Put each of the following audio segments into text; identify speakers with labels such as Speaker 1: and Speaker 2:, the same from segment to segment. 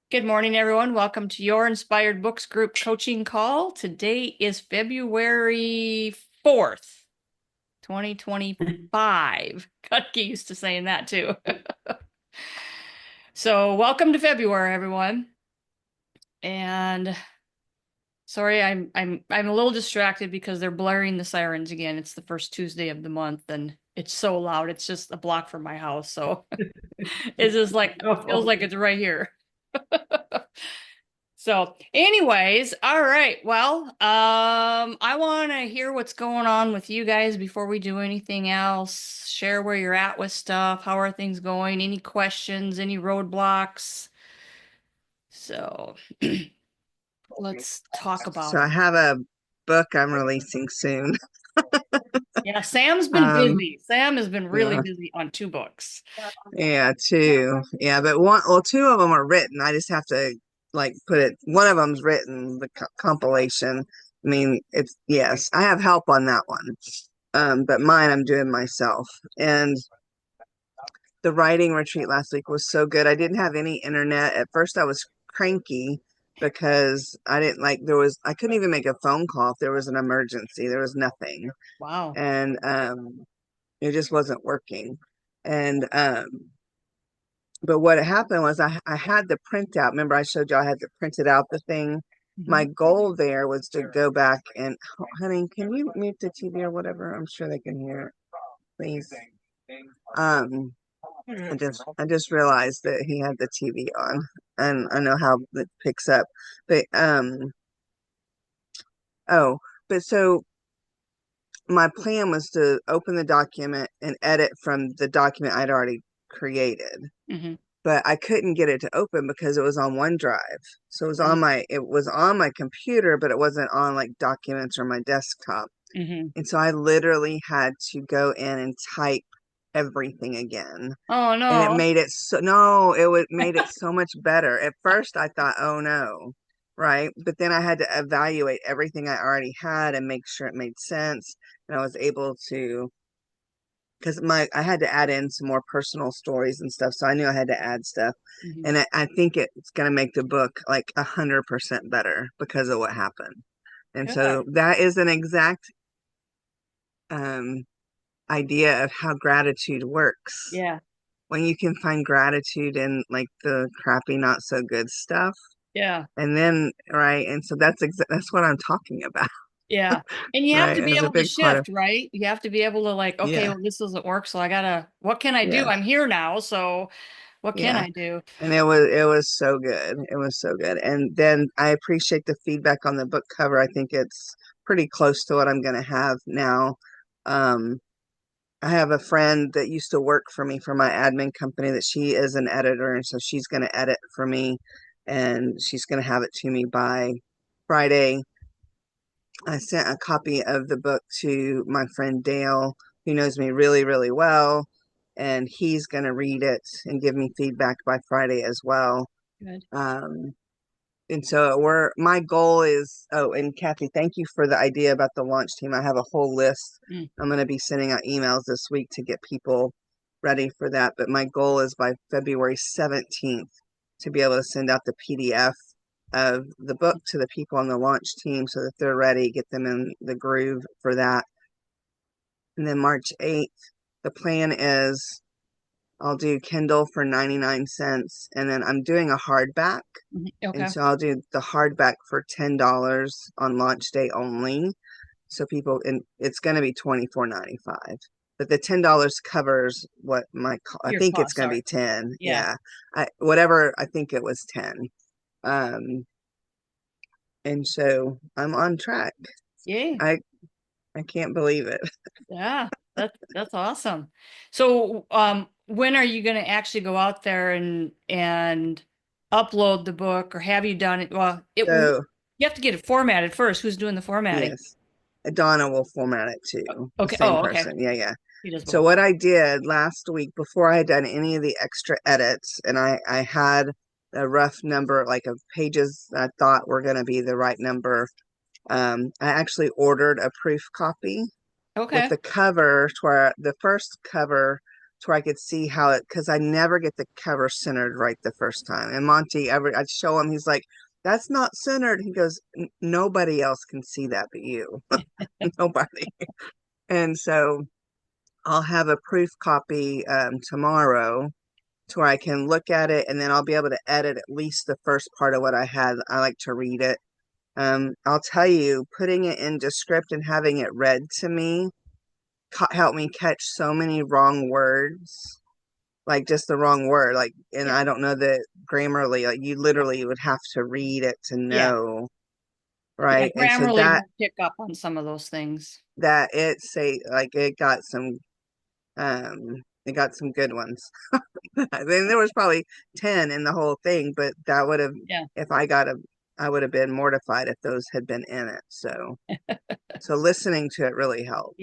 Speaker 1: Good morning, everyone. Welcome to your Inspired Books Group coaching call. Today is February 4th, 2025. Got used to saying that too. So, welcome to February, everyone. And sorry, I'm a little distracted because they're blaring the sirens again. It's the first Tuesday of the month and it's so loud. It's just a block from my house. So, it's just like feels
Speaker 2: Oh,
Speaker 1: like it's right here. So, anyways, all right. Well, I want to hear what's going on with you guys before we do anything else. Share where you're at with stuff. How are things going? Any questions? Any roadblocks? So, let's talk
Speaker 2: so
Speaker 1: about
Speaker 2: I
Speaker 1: it.
Speaker 2: have a book I'm releasing soon.
Speaker 1: Yeah, Sam's been
Speaker 2: Um,
Speaker 1: busy. Sam has been really
Speaker 2: yeah,
Speaker 1: busy on two books.
Speaker 2: yeah, two. Yeah, but well, two of them are written. I just have to like put it. One of them's written, the compilation. I mean, it's yes, I have help on that one. But mine I'm doing myself. And the writing retreat last week was so good. I didn't have any internet. At first I was cranky because I didn't like I couldn't even make a phone call if there was an emergency. There was nothing.
Speaker 1: Wow.
Speaker 2: And it just wasn't working. And but what happened was I had the printout. Remember, I showed you I had to printed out the thing. My
Speaker 1: Mhm.
Speaker 2: goal there was to go back and, oh, honey, can you mute the TV or whatever? I'm sure they can hear it, please. Um, I just realized that he had the TV on, and I know how it picks up. But oh, but so my plan was to open the document and edit from the document I'd already created,
Speaker 1: Mhm.
Speaker 2: but I couldn't get it to open because it was on OneDrive. So it was on my computer, but it wasn't on like documents or my desktop.
Speaker 1: Mhm.
Speaker 2: And so I literally had to go in and type everything again.
Speaker 1: Oh
Speaker 2: And it
Speaker 1: no.
Speaker 2: made it so no, it would made it so much better. At first I thought, oh no, right? But then I had to evaluate everything I already had and make sure it made sense. And I was able to because my I had to add in some more personal stories and stuff. So I knew I had to add stuff.
Speaker 1: Mhm.
Speaker 2: And I think it's gonna make the book like 100% better because of what happened. And so
Speaker 1: Good.
Speaker 2: that is an exact um idea of how gratitude works.
Speaker 1: Yeah.
Speaker 2: When you can find gratitude in like the crappy, not so good stuff.
Speaker 1: Yeah.
Speaker 2: And then, right. And so that's what I'm talking about.
Speaker 1: Yeah. And you have to
Speaker 2: Right.
Speaker 1: be
Speaker 2: As a
Speaker 1: able to
Speaker 2: big part of,
Speaker 1: shift, right? You have to be able to like, okay,
Speaker 2: yeah.
Speaker 1: well, this doesn't work, so I gotta, what can I do?
Speaker 2: Yeah.
Speaker 1: I'm here now, so what can
Speaker 2: Yeah.
Speaker 1: I do?
Speaker 2: And it was so good. It was so good. And then I appreciate the feedback on the book cover. I think it's pretty close to what I'm going to have now. Um, I have a friend that used to work for me for my admin company that she is an editor, and so she's going to edit for me, and she's going to have it to me by Friday. I sent a copy of the book to my friend Dale, who knows me really, really well, and he's going to read it and give me feedback by Friday as well.
Speaker 1: Good.
Speaker 2: Um, and so my goal is, oh, and Kathy, thank you for the idea about the launch team. I have a whole list.
Speaker 1: Mm.
Speaker 2: I'm going to be sending out emails this week to get people ready for that. But my goal is by February 17th to be able to send out the PDF of the book to the people on the launch team so that they're ready, get them in the groove for that. And then March 8th, the plan is I'll do Kindle for 99 cents, and then I'm doing a hardback.
Speaker 1: Mhm.
Speaker 2: And
Speaker 1: Okay.
Speaker 2: so I'll do the hardback for $10 on launch day only. So people, and it's going to be 24.95. But the $10 covers what I
Speaker 1: Your
Speaker 2: think it's
Speaker 1: cost,
Speaker 2: going to
Speaker 1: sorry.
Speaker 2: be 10.
Speaker 1: Yeah.
Speaker 2: Yeah. Whatever, I think it was 10. Um, and so I'm on track.
Speaker 1: Yay.
Speaker 2: I I can't believe it.
Speaker 1: Yeah. That's awesome. So, when are you gonna actually go out there and upload the book, or have you done it? Well, you
Speaker 2: So,
Speaker 1: have to get it formatted first. Who's doing the formatting?
Speaker 2: yes. Donna will format it too. The
Speaker 1: Okay.
Speaker 2: same
Speaker 1: Oh, okay.
Speaker 2: person. Yeah, yeah.
Speaker 1: He does
Speaker 2: So
Speaker 1: both.
Speaker 2: what I did last week before I had done any of the extra edits, and I had a rough number like of pages I thought were going to be the right number. I actually ordered a proof copy with
Speaker 1: Okay.
Speaker 2: the cover, to where the first cover. to where I could see how it, because I never get the cover centered right the first time. And Monty, I'd show him, he's like, that's not centered. He goes, Nobody else can see that but you. Nobody." And so I'll have a proof copy tomorrow to where I can look at it, and then I'll be able to edit at least the first part of what I had. I like to read it. I'll tell you, putting it into script and having it read to me helped me catch so many wrong words, like just the wrong word. Like, and
Speaker 1: Yeah.
Speaker 2: I don't know that Grammarly, like you literally would have to read it to
Speaker 1: Yeah.
Speaker 2: know,
Speaker 1: Yeah.
Speaker 2: right? And so
Speaker 1: Grammarly will pick up on some of those things.
Speaker 2: that it say like it got some good ones. Then there was probably 10 in the whole thing, but that would have,
Speaker 1: Yeah.
Speaker 2: if I got a, I would have been mortified if those had been in it. So listening to it really
Speaker 1: Yeah.
Speaker 2: helped.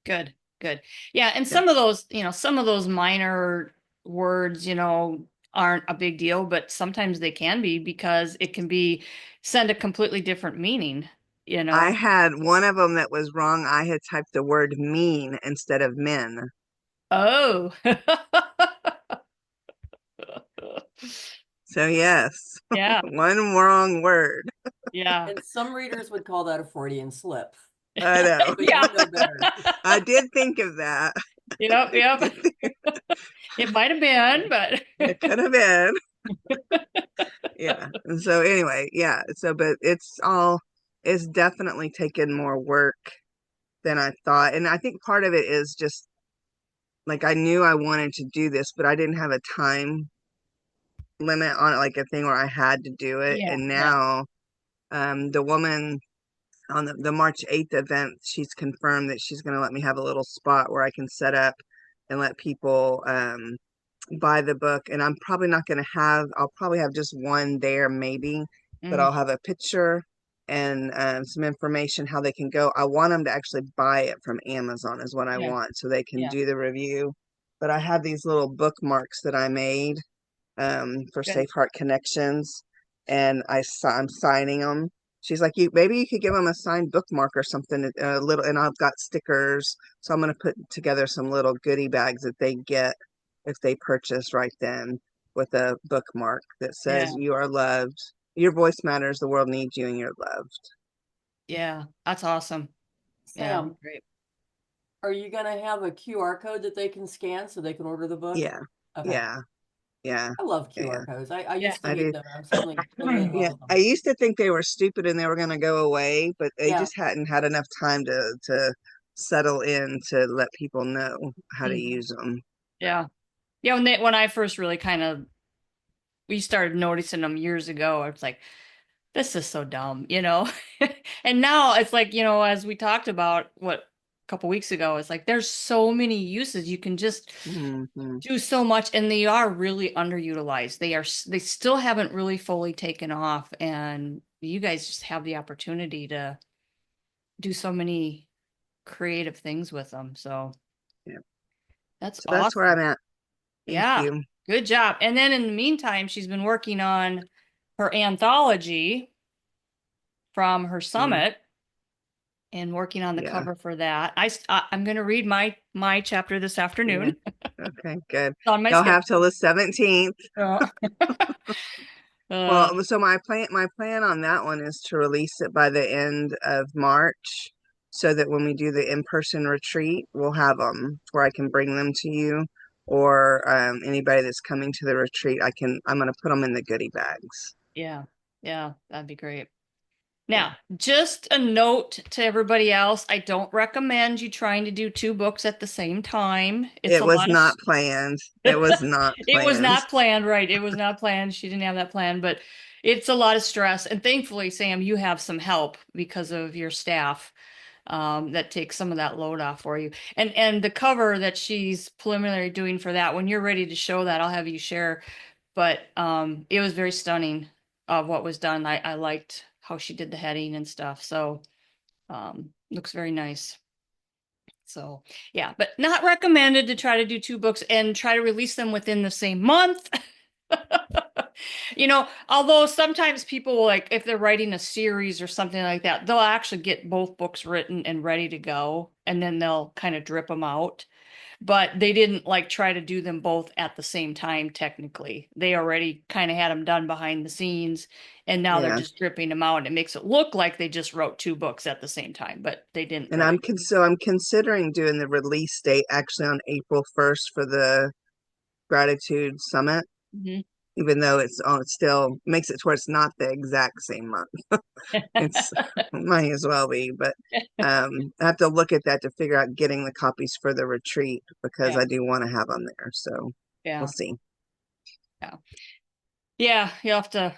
Speaker 1: Good. Good. Yeah. And
Speaker 2: Yeah.
Speaker 1: some of those minor words, aren't a big deal, but sometimes they can be because it can be send a completely different meaning, you
Speaker 2: I
Speaker 1: know.
Speaker 2: had one of them that was wrong. I had typed the word mean instead of men.
Speaker 1: Oh.
Speaker 2: So yes,
Speaker 1: Yeah.
Speaker 2: one wrong word.
Speaker 1: Yeah.
Speaker 3: And some readers would call that a Freudian slip,
Speaker 2: I know.
Speaker 3: but
Speaker 1: Yeah.
Speaker 3: you know better.
Speaker 2: I did think of that.
Speaker 1: Yep. Yep. It might have been, but
Speaker 2: It could have been. Yeah. And so anyway, yeah. So, but it's definitely taken more work than I thought. And I think part of it is just like I knew I wanted to do this, but I didn't have a time limit on it, like a thing where I had to do it.
Speaker 1: yeah.
Speaker 2: And
Speaker 1: Yeah.
Speaker 2: now, the woman on the March 8th event, she's confirmed that she's going to let me have a little spot where I can set up and let people buy the book. And I'm probably not going to have, I'll probably have just one there maybe, but
Speaker 1: Mm,
Speaker 2: I'll have a picture and some information how they can go. I want them to actually buy it from Amazon is what I
Speaker 1: yeah.
Speaker 2: want so they can
Speaker 1: Yeah.
Speaker 2: do the review. But I have these little bookmarks that I made for
Speaker 1: Good.
Speaker 2: Safe Heart Connections, and I'm signing them. She's like, you maybe you could give them a signed bookmark or something, a little. And I've got stickers, so I'm gonna put together some little goodie bags that they get if they purchase right then with a bookmark that says
Speaker 1: Yeah.
Speaker 2: you are loved, your voice matters, the world needs you, and you're loved.
Speaker 1: Yeah. That's awesome. Yeah.
Speaker 3: Sam,
Speaker 1: Great.
Speaker 3: are you going to have a QR code that they can scan so they can order the book?
Speaker 2: Yeah,
Speaker 3: Okay.
Speaker 2: yeah, yeah,
Speaker 3: I love
Speaker 2: yeah.
Speaker 3: QR codes. I
Speaker 1: Yeah.
Speaker 3: used to
Speaker 2: I
Speaker 3: hate
Speaker 2: do.
Speaker 3: them. I'm suddenly totally in love
Speaker 2: Yeah,
Speaker 3: with
Speaker 2: I
Speaker 3: them.
Speaker 2: used to think they were stupid and they were going to go away, but they
Speaker 3: Yeah.
Speaker 2: just hadn't had enough time to settle in to let people know how to
Speaker 1: Mhm.
Speaker 2: use them.
Speaker 1: Yeah. Yeah. When I first really kind of we started noticing them years ago, it's like, this is so dumb. And now it's like, as we talked about a couple weeks ago, it's like there's so many uses. You can just
Speaker 2: Hmm.
Speaker 1: do so much, and they are really underutilized. They still haven't really fully taken off, and you guys just have the opportunity to do so many creative things with them. So
Speaker 2: Yeah.
Speaker 1: that's
Speaker 2: So that's where
Speaker 1: awesome.
Speaker 2: I'm at. Thank
Speaker 1: Yeah,
Speaker 2: you.
Speaker 1: good job. And then in the meantime, she's been working on her anthology from her
Speaker 2: Mm,
Speaker 1: summit and working on the
Speaker 2: yeah.
Speaker 1: cover for that. I'm going to read my chapter this
Speaker 2: Yeah.
Speaker 1: afternoon.
Speaker 2: Okay, good.
Speaker 1: It's on my
Speaker 2: Y'all have till
Speaker 1: schedule.
Speaker 2: the 17th.
Speaker 1: Uh, uh,
Speaker 2: Well, so my plan on that one is to release it by the end of March so that when we do the in-person retreat, we'll have them where I can bring them to you, or anybody that's coming to the retreat, I'm going to put them in the goodie bags.
Speaker 1: yeah, yeah, that'd be great.
Speaker 2: Yeah.
Speaker 1: Now, just a note to everybody else, I don't recommend you trying to do two books at the same time. It's
Speaker 2: It
Speaker 1: a
Speaker 2: was
Speaker 1: lot of
Speaker 2: not planned. It was not
Speaker 1: it was
Speaker 2: planned.
Speaker 1: not planned, right? It was not planned. She didn't have that plan, but it's a lot of stress. And thankfully, Sam, you have some help because of your staff that takes some of that load off for you. And the cover that she's preliminary doing for that, when you're ready to show that, I'll have you share. But it was very stunning of what was done. I liked how she did the heading and stuff. So looks very nice. So yeah, but not recommended to try to do two books and try to release them within the same month. Although sometimes people will, like, if they're writing a series or something like that, they'll actually get both books written and ready to go, and then they'll kind of drip them out. but they didn't like try to do them both at the same time. Technically, they already kind of had them done behind the scenes, and now they're
Speaker 2: Yeah.
Speaker 1: just dripping them out. And it makes it look like they just wrote two books at the same time, but they didn't
Speaker 2: And
Speaker 1: really.
Speaker 2: so I'm considering doing the release date actually on April 1st for the Gratitude Summit,
Speaker 1: Mhm.
Speaker 2: even though it still makes it to where it's not the exact same month. It's might as well be, but I have to look at that to figure out getting the copies for the retreat because
Speaker 1: Yeah,
Speaker 2: I do want to have them there. So we'll
Speaker 1: yeah,
Speaker 2: see.
Speaker 1: yeah, yeah. You have to,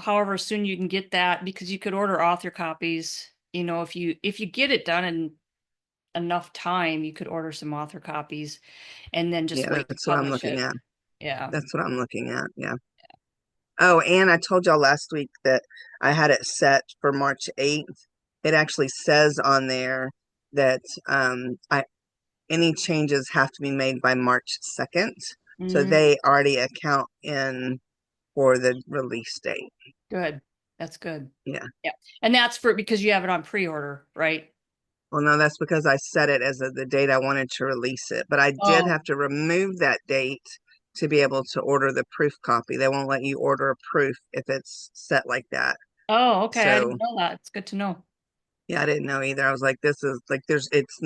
Speaker 1: however soon you can get that, because you could order author copies. If you get it done in enough time, you could order some author copies and then just
Speaker 2: Yeah,
Speaker 1: wait to
Speaker 2: that's what I'm
Speaker 1: publish
Speaker 2: looking
Speaker 1: it.
Speaker 2: at.
Speaker 1: Yeah.
Speaker 2: That's what I'm looking at. Yeah. Oh, and I told y'all last week that I had it set for March 8th. It actually says on there that I any changes have to be made by March 2nd. So
Speaker 1: Mm,
Speaker 2: they already account in for the release date.
Speaker 1: good. That's good.
Speaker 2: Yeah.
Speaker 1: Yeah. And that's for because you have it on pre-order, right?
Speaker 2: Well, no, that's because I set it as the date I wanted to release it. But I did
Speaker 1: Oh,
Speaker 2: have to remove that date to be able to order the proof copy. They won't let you order a proof if it's set like that.
Speaker 1: oh, okay. I
Speaker 2: So
Speaker 1: didn't know that. It's good to know.
Speaker 2: yeah, I didn't know either. I was like, this is like it's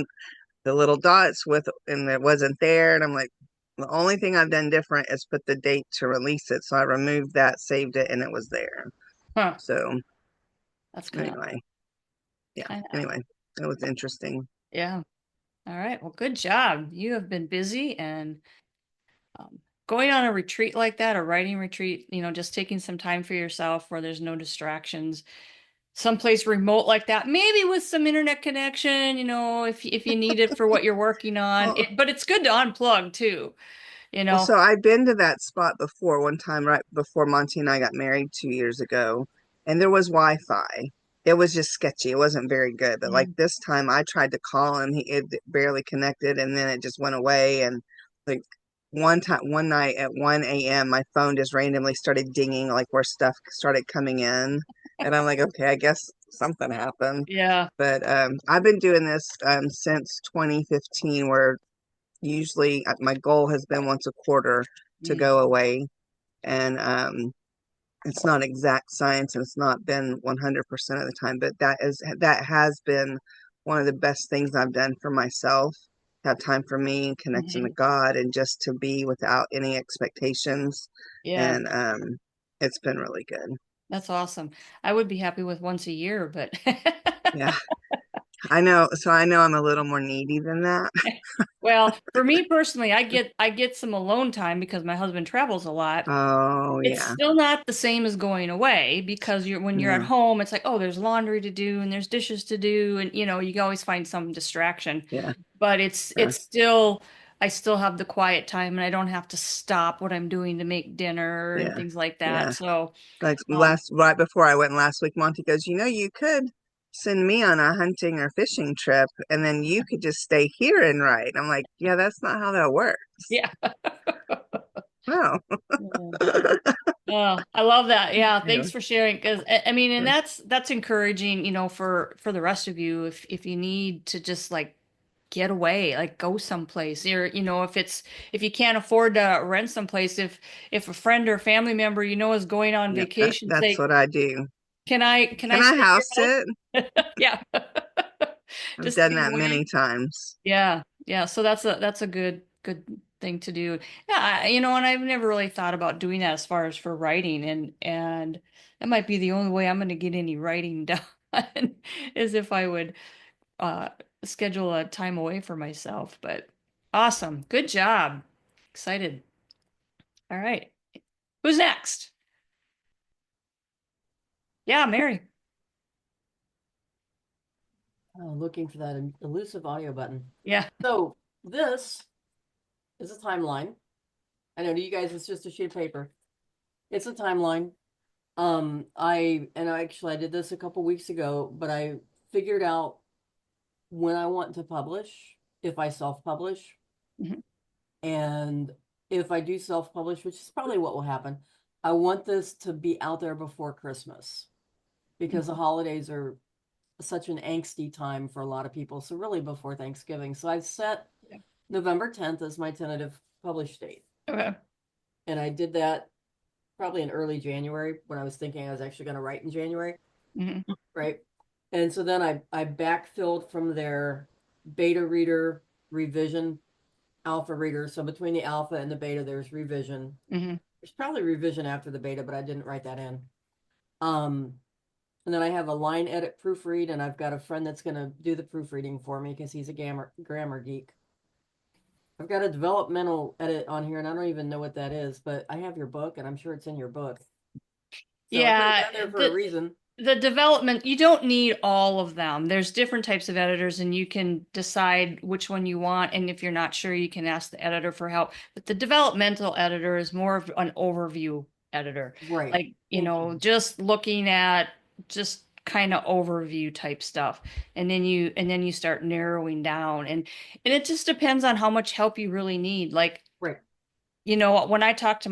Speaker 2: the little dots with and it wasn't there. And I'm like, the only thing I've done different is put the date to release it. So I removed that, saved it, and it was there.
Speaker 1: Huh.
Speaker 2: So
Speaker 1: That's
Speaker 2: anyway, yeah.
Speaker 1: kind of,
Speaker 2: Anyway, it was interesting.
Speaker 1: yeah. All right. Well, good job. You have been busy and um, going on a retreat like that, a writing retreat, just taking some time for yourself where there's no distractions, someplace remote like that, maybe with some internet connection, if you need it for what you're working on.
Speaker 2: Well,
Speaker 1: But it's good to unplug too, you
Speaker 2: Well,
Speaker 1: know.
Speaker 2: so I've been to that spot before one time right before Monty and I got married 2 years ago, and there was Wi-Fi. It was just sketchy. It wasn't very good. But like
Speaker 1: Mm.
Speaker 2: this time I tried to call him, it barely connected and then it just went away. And like one night at 1 a.m., my phone just randomly started dinging like where stuff started coming in. And I'm like, okay, I guess something happened.
Speaker 1: Yeah.
Speaker 2: But I've been doing this since 2015 where usually my goal has been once a quarter to
Speaker 1: Mm.
Speaker 2: go away, and it's not exact science and it's not been 100% of the time, but that has been one of the best things I've done for myself, have time for me and connection to
Speaker 1: Mhm.
Speaker 2: God and just to be without any expectations.
Speaker 1: Yeah.
Speaker 2: And it's been really good.
Speaker 1: That's awesome. I would be happy with once a year, but
Speaker 2: Yeah, I know. So I know I'm a little more needy than that.
Speaker 1: well, for me personally, I get some alone time because my husband travels a lot.
Speaker 2: Oh
Speaker 1: It's
Speaker 2: yeah,
Speaker 1: still not the same as going away because when you're at
Speaker 2: yeah,
Speaker 1: home, it's like, oh, there's laundry to do and there's dishes to do, and you can always find some distraction.
Speaker 2: yeah,
Speaker 1: But it's
Speaker 2: yeah,
Speaker 1: it's still I still have the quiet time and I don't have to stop what I'm doing to make dinner and
Speaker 2: yeah,
Speaker 1: things like that.
Speaker 2: yeah.
Speaker 1: So,
Speaker 2: Like
Speaker 1: um,
Speaker 2: right before I went last week, Monty goes, you could send me on a hunting or fishing trip and then you could just stay here and write. I'm like, yeah, that's not how that works.
Speaker 1: yeah.
Speaker 2: No.
Speaker 1: Yeah. Oh, I love that. Yeah,
Speaker 2: Anyway,
Speaker 1: thanks for sharing. Because I mean, and
Speaker 2: sure.
Speaker 1: that's encouraging, for the rest of you. If you need to just like get away, like go someplace, or if you can't afford to rent someplace, if a friend or family member is going on
Speaker 2: Yep, that
Speaker 1: vacation,
Speaker 2: that's
Speaker 1: say,
Speaker 2: what I do.
Speaker 1: can I
Speaker 2: Can I
Speaker 1: stay at
Speaker 2: house
Speaker 1: your
Speaker 2: sit?
Speaker 1: house? Yeah,
Speaker 2: I've
Speaker 1: just
Speaker 2: done
Speaker 1: stay
Speaker 2: that
Speaker 1: away.
Speaker 2: many times.
Speaker 1: Yeah, yeah. So that's a good thing to do. Yeah, and I've never really thought about doing that as far as for writing, and that might be the only way I'm going to get any writing done is if I would uh schedule a time away for myself. But awesome, good job. Excited. All right, who's next? Yeah, Mary.
Speaker 3: Looking for that elusive audio button.
Speaker 1: Yeah.
Speaker 3: So this is a timeline. I know to you guys it's just a sheet of paper. It's a timeline. I did this a couple weeks ago, but I figured out when I want to publish, if I self-publish,
Speaker 1: Mhm.
Speaker 3: and if I do self-publish, which is probably what will happen, I want this to be out there before Christmas because the holidays are such an angsty time for a lot of people. So really before Thanksgiving. So I've set
Speaker 1: Yeah.
Speaker 3: November 10th is my tentative publish date.
Speaker 1: Okay.
Speaker 3: And I did that probably in early January when I was thinking I was actually going to write in January,
Speaker 1: Hmm.
Speaker 3: right? And so then I backfilled from their beta reader, revision, alpha reader. So between the alpha and the beta, there's revision.
Speaker 1: Hmm.
Speaker 3: There's probably revision after the beta, but I didn't write that in. And then I have a line edit proofread, and I've got a friend that's going to do the proofreading for me because he's a grammar geek. I've got a developmental edit on here, and I don't even know what that is, but I have your book, and I'm sure it's in your book. So I put it
Speaker 1: Yeah,
Speaker 3: down there for a reason.
Speaker 1: the development, you don't need all of them. There's different types of editors, and you can decide which one you want. And if you're not sure, you can ask the editor for help. But the developmental editor is more of an overview editor.
Speaker 3: Right.
Speaker 1: Like,
Speaker 3: Thank you.
Speaker 1: just looking at just kind of overview type stuff. And then you start narrowing down. And it just depends on how much help you really need. Like,
Speaker 3: Right.
Speaker 1: when I talked to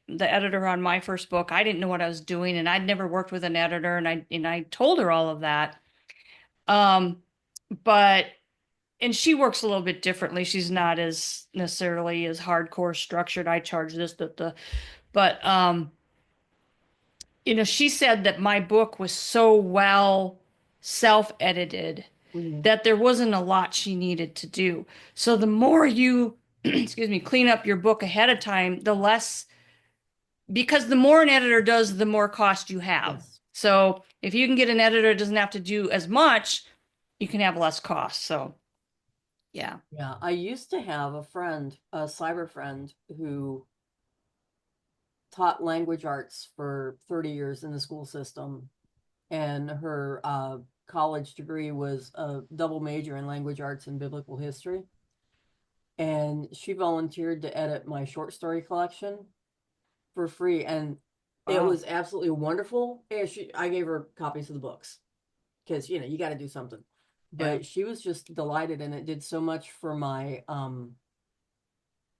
Speaker 1: the editor on my first book, I didn't know what I was doing, and I'd never worked with an editor, and I told her all of that. Um, but and she works a little bit differently. She's not as necessarily as hardcore structured. I charge this, but she said that my book was so well self-edited
Speaker 3: Mhm.
Speaker 1: that there wasn't a lot she needed to do. So the more you, excuse me, clean up your book ahead of time, the less, because the more an editor does, the more cost you have.
Speaker 3: Yes.
Speaker 1: So if you can get an editor that doesn't have to do as much, you can have less cost. So yeah.
Speaker 3: Yeah. I used to have a friend, a cyber friend, who taught language arts for 30 years in the school system. And her college degree was a double major in language arts and biblical history. And she volunteered to edit my short story collection for free. And it
Speaker 1: Wow.
Speaker 3: was absolutely wonderful. And I gave her copies of the books because, you got to do something.
Speaker 1: Yeah.
Speaker 3: But she was just delighted, and it did so much for my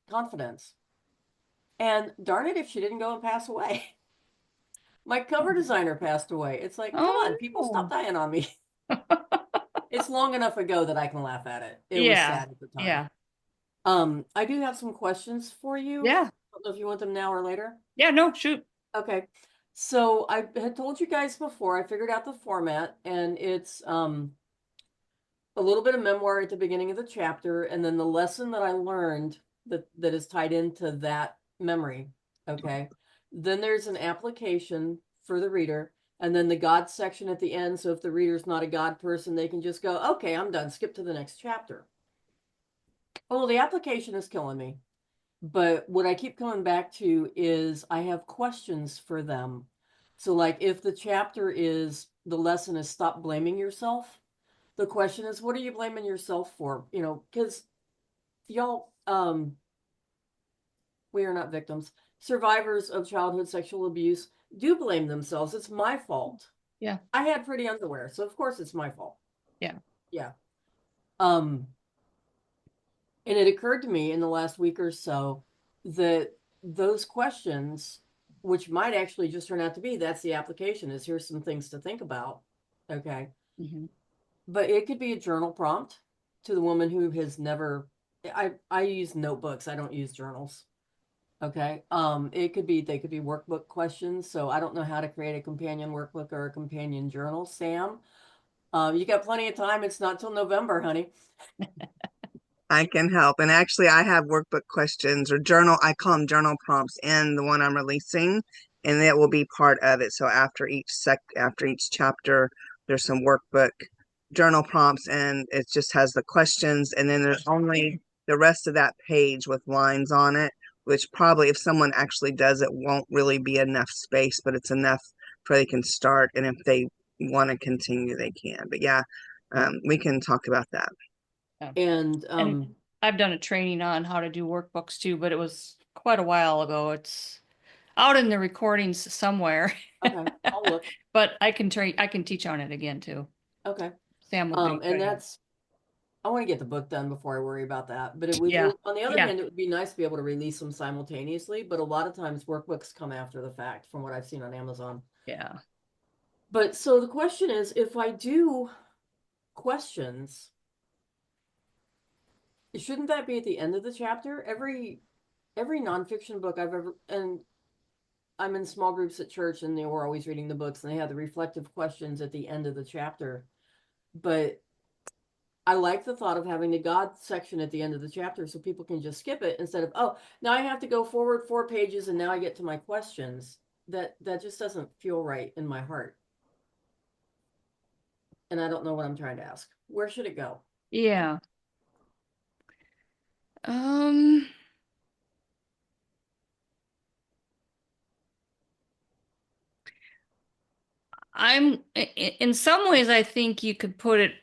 Speaker 3: confidence. And darn it, if she didn't go and pass away. My cover designer passed away. It's like, come on, people, stop
Speaker 1: Oh,
Speaker 3: dying on me. It's long enough ago that I can laugh at it. It was
Speaker 1: yeah.
Speaker 3: sad at the time.
Speaker 1: Yeah.
Speaker 3: I do have some questions for you.
Speaker 1: Yeah.
Speaker 3: I don't know if you want them now or later.
Speaker 1: Yeah. No, shoot.
Speaker 3: Okay. So I had told you guys before, I figured out the format, and it's a little bit of memoir at the beginning of the chapter, and then the lesson that I learned that is tied into that memory. Okay. Then there's an application for the reader, and then the God section at the end. So if the reader's not a God person, they can just go, okay, I'm done, skip to the next chapter. Oh, the application is killing me. But what I keep coming back to is I have questions for them. So, like, if the chapter is the lesson is stop blaming yourself, the question is, what are you blaming yourself for? Because y'all, we are not victims. Survivors of childhood sexual abuse do blame themselves. It's my fault.
Speaker 1: Yeah.
Speaker 3: I had pretty underwear, so of course it's my fault.
Speaker 1: Yeah.
Speaker 3: Yeah. Um, and it occurred to me in the last week or so that those questions, which might actually just turn out to be, that's the application, is here's some things to think about. Okay.
Speaker 1: Hmm.
Speaker 3: But it could be a journal prompt to the woman who has never, I use notebooks. I don't use journals. Okay. They could be workbook questions. So I don't know how to create a companion workbook or a companion journal. Sam, you got plenty of time. It's not till November, honey.
Speaker 2: I can help. And actually, I have workbook questions or journal, I call them journal prompts in the one I'm releasing, and it will be part of it. So after each chapter, there's some workbook journal prompts, and it just has the questions, and then there's only the rest of that page with lines on it, which probably if someone actually does it won't really be enough space, but it's enough for they can start, and if they want to continue, they can. But yeah, we can talk about that.
Speaker 1: Yeah.
Speaker 3: And
Speaker 1: And I've done a training on how to do workbooks too, but it was quite a while ago. It's out in the recordings somewhere.
Speaker 3: okay, I'll look.
Speaker 1: But I can teach on it again too.
Speaker 3: Okay.
Speaker 1: Sam will do.
Speaker 3: And that's, I want to get the book done before I worry about that. But it would,
Speaker 1: Yeah.
Speaker 3: on the other
Speaker 1: Yeah.
Speaker 3: hand, it would be nice to be able to release them simultaneously. But a lot of times workbooks come after the fact, from what I've seen on Amazon.
Speaker 1: Yeah.
Speaker 3: But so the question is, if I do questions, Shouldn't that be at the end of the chapter? Every nonfiction book I've ever, and I'm in small groups at church, and they were always reading the books, and they had the reflective questions at the end of the chapter. But I like the thought of having the God section at the end of the chapter so people can just skip it instead of, oh, now I have to go forward 4 pages and now I get to my questions. That just doesn't feel right in my heart. And I don't know what I'm trying to ask. Where should it go?
Speaker 1: Yeah. Um, in some ways, I think you could put it,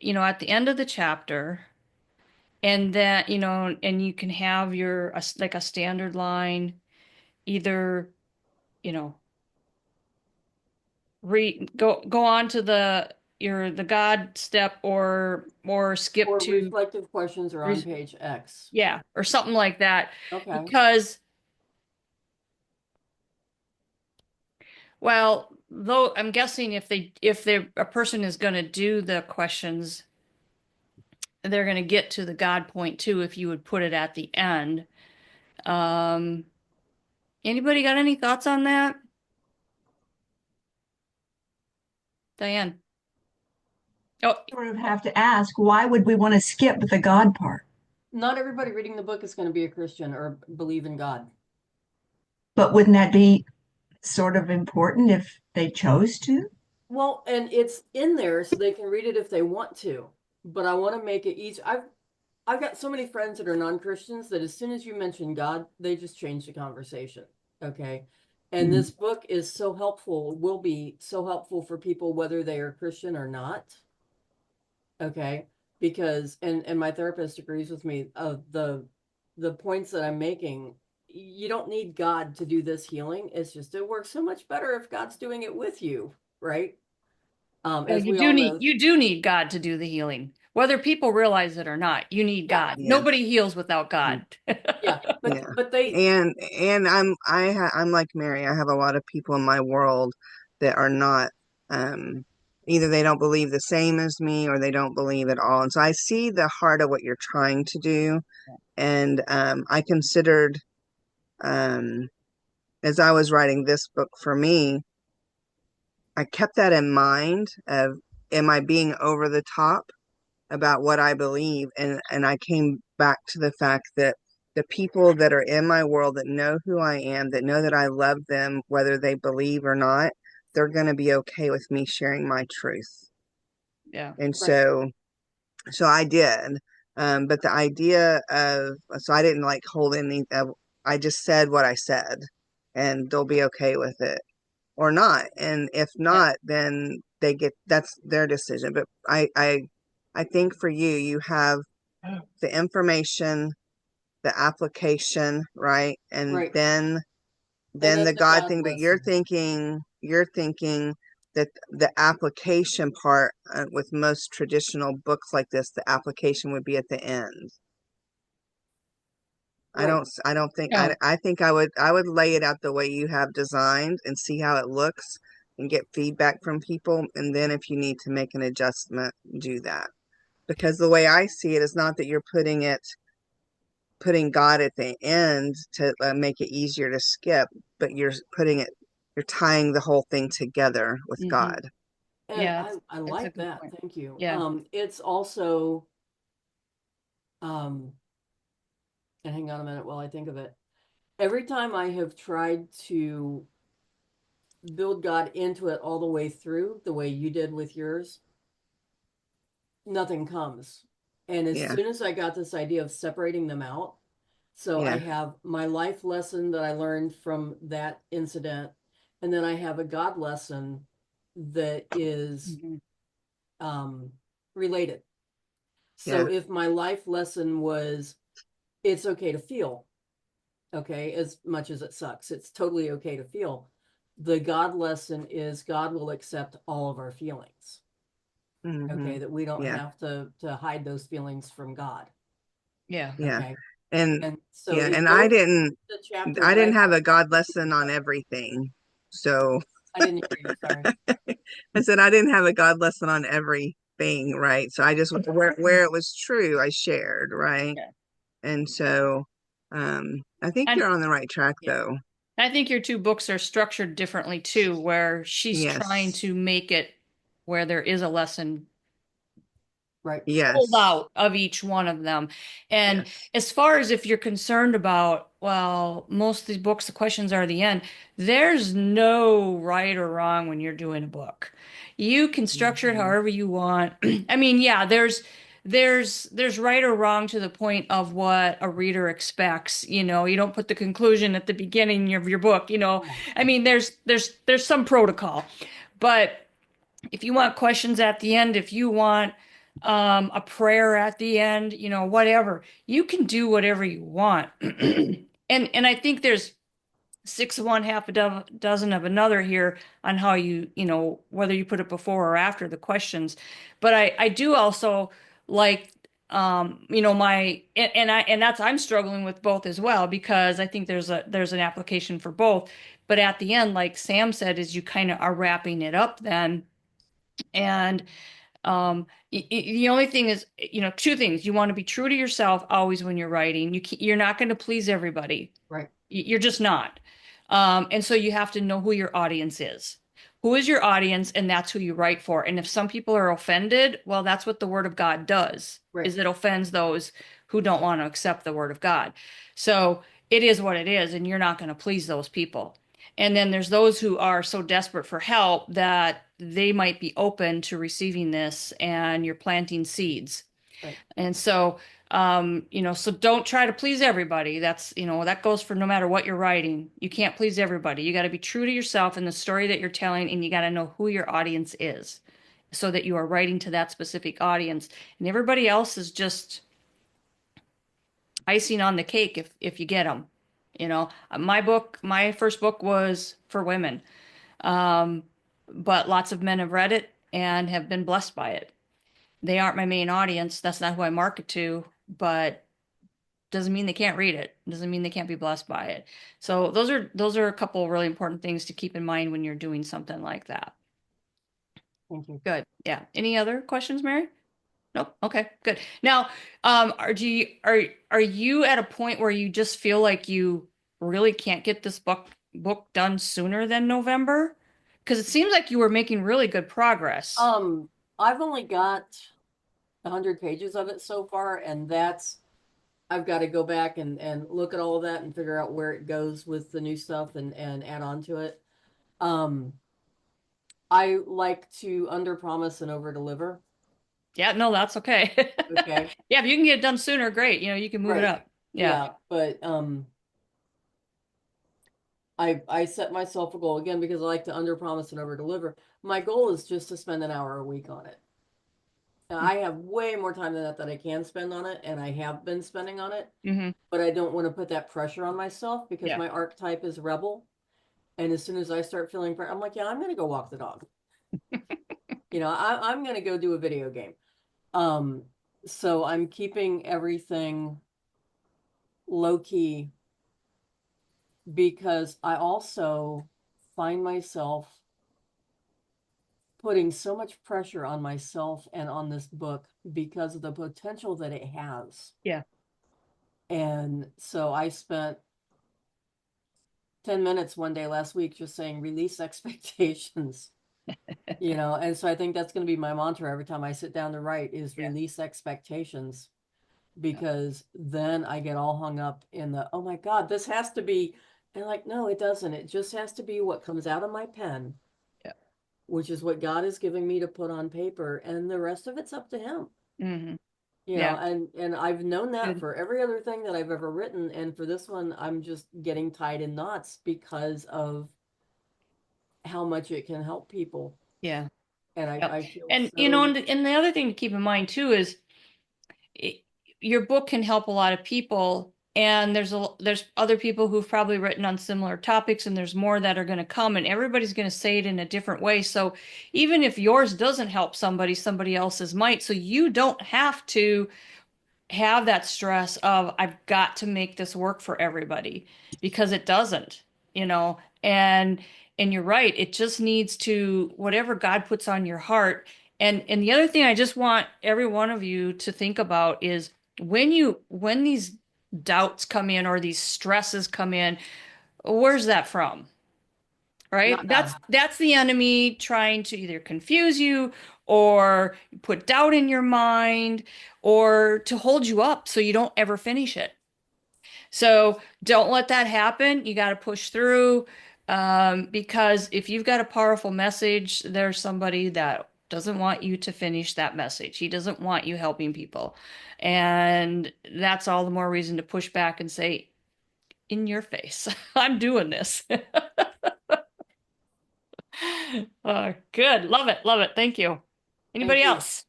Speaker 1: at the end of the chapter, and then, and you can have like a standard line, either, you know, go on to the God step, or skip
Speaker 3: Or
Speaker 1: to,
Speaker 3: reflective questions are on
Speaker 1: res-
Speaker 3: page X.
Speaker 1: yeah, or something like that.
Speaker 3: Okay.
Speaker 1: Because, well, though I'm guessing if a person is going to do the questions, they're going to get to the God point too, if you would put it at the end. Um, Anybody got any thoughts on that? Diane. Oh,
Speaker 4: Sort of have to ask, why would we want to skip the God part?
Speaker 3: Not everybody reading the book is going to be a Christian or believe in God.
Speaker 4: But wouldn't that be sort of important if they chose to?
Speaker 3: Well, and it's in there so they can read it if they want to. But I want to make it easy. I've got so many friends that are non-Christians that as soon as you mention God, they just change the conversation. Okay. And this book is so helpful, will be so helpful for people whether they are Christian or not. Okay. Because and my therapist agrees with me of the points that I'm making. You don't need God to do this healing. It's just it works so much better if God's doing it with you, right? As we all know,
Speaker 1: you do need God to do the healing, whether people realize it or not. You need
Speaker 3: yeah,
Speaker 1: God.
Speaker 2: Yeah.
Speaker 1: Nobody heals without God.
Speaker 3: yeah.
Speaker 2: Yeah.
Speaker 3: But they
Speaker 2: And I'm like Mary. I have a lot of people in my world that are not, um either they don't believe the same as me or they don't believe at all. And so I see the heart of what you're trying to do. And I considered, um as I was writing this book for me, I kept that in mind of, am I being over the top about what I believe? And I came back to the fact that the people that are in my world that know who I am, that know that I love them, whether they believe or not, they're going to be okay with me sharing my truth.
Speaker 1: Yeah.
Speaker 2: And
Speaker 3: right.
Speaker 2: so I did. But the idea of, so I didn't like hold any, I just said what I said, and they'll be okay with it or not. And if
Speaker 1: Yeah.
Speaker 2: not, then that's their decision. But I think for you, you have the information, the application, right? And
Speaker 3: Right. And
Speaker 2: then
Speaker 3: then
Speaker 2: the
Speaker 3: the
Speaker 2: God
Speaker 3: God
Speaker 2: thing, but
Speaker 3: lesson.
Speaker 2: you're thinking that the application part, with most traditional books like this, the application would be at the end.
Speaker 3: Right.
Speaker 2: I don't think,
Speaker 1: No.
Speaker 2: I think I would lay it out the way you have designed and see how it looks and get feedback from people. And then if you need to make an adjustment, do that. Because the way I see it is not that you're putting God at the end to make it easier to skip, but you're tying the whole thing together with
Speaker 1: Hmm.
Speaker 2: God.
Speaker 3: And
Speaker 1: Yeah,
Speaker 3: I
Speaker 1: it's a
Speaker 3: like
Speaker 1: good
Speaker 3: that.
Speaker 1: point.
Speaker 3: Thank you.
Speaker 1: Yeah.
Speaker 3: It's also um and hang on a minute while I think of it. Every time I have tried to build God into it all the way through, the way you did with yours, nothing comes. And as
Speaker 2: Yeah,
Speaker 3: soon as I got this idea of separating them out, so I
Speaker 2: yeah,
Speaker 3: have my life lesson that I learned from that incident, and then I have a God lesson that is
Speaker 1: Mhm.
Speaker 3: um, related.
Speaker 2: yeah,
Speaker 3: So if my life lesson was it's okay to feel, okay, as much as it sucks, it's totally okay to feel. The God lesson is God will accept all of our feelings.
Speaker 2: hmm,
Speaker 3: Okay, that we don't
Speaker 2: yeah,
Speaker 3: have to hide those feelings from God.
Speaker 1: Yeah.
Speaker 2: yeah.
Speaker 3: Okay.
Speaker 2: And
Speaker 3: And so
Speaker 2: yeah,
Speaker 3: it
Speaker 2: and
Speaker 3: goes the chapter,
Speaker 2: I
Speaker 3: but I
Speaker 2: didn't have
Speaker 3: have
Speaker 2: a God lesson on everything. So
Speaker 3: I didn't hear you, sorry.
Speaker 2: I said I didn't have a God lesson on everything thing, right? So I just where it was true, I shared, right?
Speaker 1: Yeah.
Speaker 2: And so I think
Speaker 1: And
Speaker 2: you're on the right track
Speaker 1: yeah.
Speaker 2: though.
Speaker 1: I think your two books are structured differently too, where she's trying
Speaker 2: Yes.
Speaker 1: to make it where there is a lesson
Speaker 3: Right.
Speaker 1: pulled
Speaker 2: Yes.
Speaker 1: out of each one of them. And
Speaker 2: Yes.
Speaker 1: as far as if you're concerned about, well, most of these books, the questions are the end, there's no right or wrong when you're doing a book. You can structure it
Speaker 3: Mhm.
Speaker 1: however you want. I mean, yeah, there's right or wrong to the point of what a reader expects. You don't put the conclusion at the beginning of your book. I mean, there's some protocol. But if you want questions at the end, if you want a prayer at the end, whatever, you can do whatever you want. And I think there's six of one, half a dozen of another here on how whether you put it before or after the questions. But I do also like and that's I'm struggling with both as well because I think there's an application for both. But at the end, like Sam said, is you kind of are wrapping it up then. And the only thing is, two things. You want to be true to yourself always when you're writing. You're not going to please everybody.
Speaker 3: Right.
Speaker 1: You're just not. And so you have to know who your audience is. Who is your audience? And that's who you write for. And if some people are offended, well, that's what the word of God does,
Speaker 3: Right.
Speaker 1: is it offends those who don't want to accept the word of God. So it is what it is, and you're not going to please those people. And then there's those who are so desperate for help that they might be open to receiving this, and you're planting seeds.
Speaker 3: Right.
Speaker 1: And so, so don't try to please everybody. That goes for no matter what you're writing. You can't please everybody. You got to be true to yourself and the story that you're telling, and you got to know who your audience is so that you are writing to that specific audience. And everybody else is just icing on the cake if you get them. My first book was for women. Um, but lots of men have read it and have been blessed by it. They aren't my main audience. That's not who I market to, but doesn't mean they can't read it. Doesn't mean they can't be blessed by it. So those are a couple of really important things to keep in mind when you're doing something like that.
Speaker 3: Thank you.
Speaker 1: Good. Yeah. Any other questions, Mary? Nope. Okay, good. Now, are you at a point where you just feel like you really can't get this book done sooner than November? Because it seems like you were making really good progress.
Speaker 3: I've only got 100 pages of it so far, and I've got to go back and look at all of that and figure out where it goes with the new stuff and add on to it. I like to under promise and over deliver.
Speaker 1: Yeah, no, that's okay.
Speaker 3: Okay.
Speaker 1: Yeah, if you can get it done sooner, great. You can move it
Speaker 3: Right.
Speaker 1: up. Yeah.
Speaker 3: But I set myself a goal again because I like to under promise and over deliver. My goal is just to spend an hour a week on it. Now, I have way more time than that I can spend on it, and I have been spending on it,
Speaker 1: Mm-hmm.
Speaker 3: but I don't want to put that pressure on myself because
Speaker 1: Yeah.
Speaker 3: my archetype is rebel. And as soon as I start feeling, I'm like, yeah, I'm going to go walk the dog. I'm going to go do a video game. So I'm keeping everything low key because I also find myself putting so much pressure on myself and on this book because of the potential that it has.
Speaker 1: Yeah.
Speaker 3: And so I spent 10 minutes one day last week just saying release expectations. And so I think that's going to be my mantra every time I sit down to write is
Speaker 1: Yeah.
Speaker 3: release expectations, because then I get all hung up in the, oh my God, this has to be, and like, no, it doesn't. It just has to be what comes out of my pen,
Speaker 1: Yeah.
Speaker 3: which is what God is giving me to put on paper, and the rest of it's up to him.
Speaker 1: Mm-hmm.
Speaker 3: And I've known that
Speaker 1: Good.
Speaker 3: for every other thing that I've ever written, and for this one, I'm just getting tied in knots because of how much it can help people.
Speaker 1: Yeah.
Speaker 3: And
Speaker 1: Yep.
Speaker 3: I feel
Speaker 1: And
Speaker 3: so.
Speaker 1: and the other thing to keep in mind too is your book can help a lot of people, and there's other people who've probably written on similar topics, and there's more that are going to come, and everybody's going to say it in a different way. So even if yours doesn't help somebody else's might. So you don't have to have that stress of I've got to make this work for everybody, because it doesn't. And you're right, it just needs to, whatever God puts on your heart, And the other thing I just want every one of you to think about is when these doubts come in or these stresses come in, where's that from? Right?
Speaker 3: Not
Speaker 1: That's the enemy trying to either confuse you or put doubt in your mind or to hold you up so you don't ever finish it. So don't let that happen. You got to push through, because if you've got a powerful message, there's somebody that doesn't want you to finish that message. He doesn't want you helping people. And that's all the more reason to push back and say, in your face, I'm doing this. Good. Love it. Love it. Thank you. Anybody
Speaker 3: you.
Speaker 1: else?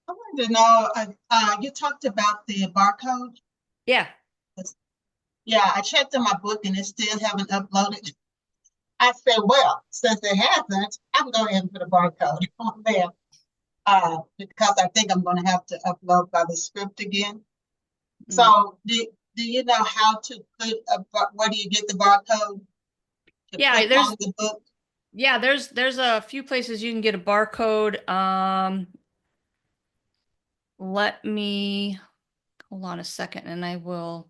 Speaker 5: I wanted to know, you talked about the barcode.
Speaker 1: Yeah.
Speaker 5: Yeah, I checked in my book and it still haven't uploaded. I said, well, since it hasn't, I'm going to ahead and put a barcode on there. Because I think I'm going to have to upload by the script again. So do you know how to put where do you get the barcode to
Speaker 1: Yeah,
Speaker 5: put
Speaker 1: there's
Speaker 5: on the book?
Speaker 1: yeah, there's a few places you can get a barcode. Let me hold on a second and I will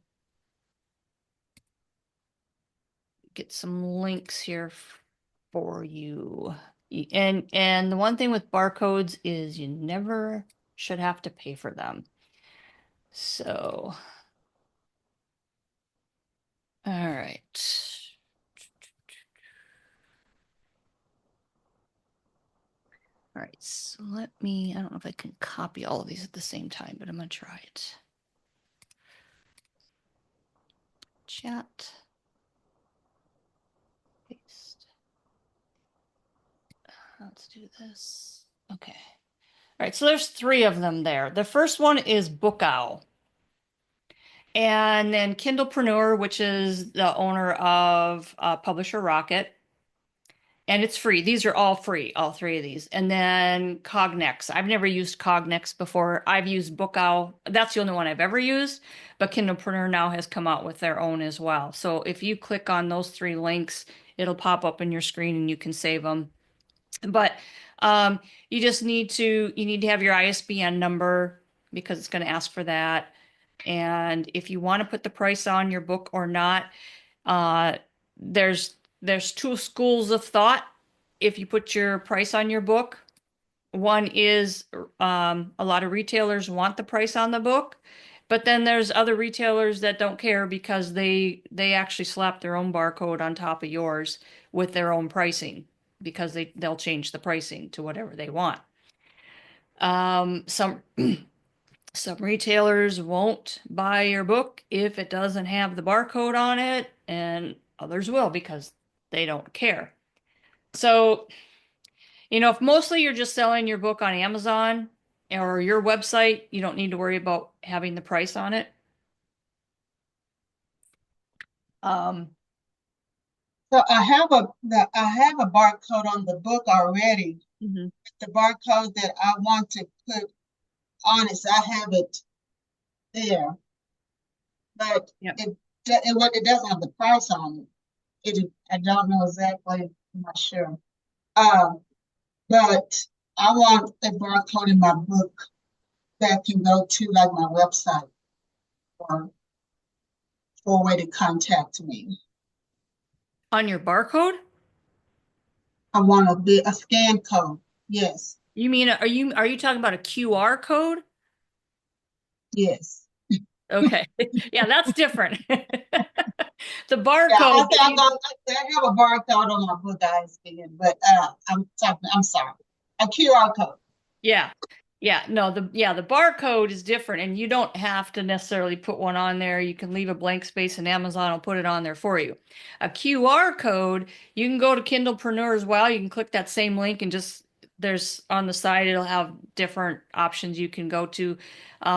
Speaker 1: get some links here for you. And the one thing with barcodes is you never should have to pay for them. So, all right. All right, so I don't know if I can copy all of these at the same time, but I'm gonna try it. Chat. Paste. Let's do this. Okay. All right, so there's 3 of them there. The first one is BookOwl. And then Kindlepreneur, which is the owner of Publisher Rocket. And it's free. These are all free, all 3 of these. And then Cognex. I've never used Cognex before. I've used BookOwl. That's the only one I've ever used. But Kindlepreneur now has come out with their own as well. So if you click on those 3 links, it'll pop up in your screen and you can save them. But you just need to have your ISBN number because it's going to ask for that. And if you want to put the price on your book or not, uh, there's 2 schools of thought. If you put your price on your book, one is a lot of retailers want the price on the book, but then there's other retailers that don't care because they actually slap their own barcode on top of yours with their own pricing because they'll change the pricing to whatever they want. Some some retailers won't buy your book if it doesn't have the barcode on it, and others will because they don't care. So, if mostly you're just selling your book on Amazon or your website, you don't need to worry about having the price on it.
Speaker 5: So I have a barcode on the book already.
Speaker 1: Mhm.
Speaker 5: The barcode that I want to put on it, so I have it there, but
Speaker 1: Yep.
Speaker 5: it doesn't have the price on it. I don't know exactly. I'm not sure. But I want a barcode in my book that can go to like my website or for a way to contact me.
Speaker 1: On your barcode?
Speaker 5: I want a scan code. Yes,
Speaker 1: You mean are you talking about a QR code?
Speaker 5: yes.
Speaker 1: Okay. Yeah, that's different. The
Speaker 5: Yeah,
Speaker 1: barcode.
Speaker 5: I have a barcode on my book ISBN, but I'm sorry, a QR code.
Speaker 1: Yeah. Yeah, no, the barcode is different and you don't have to necessarily put one on there. You can leave a blank space and Amazon will put it on there for you. A QR code, you can go to Kindlepreneur as well. You can click that same link and just there's on the side it'll have different options you can go to.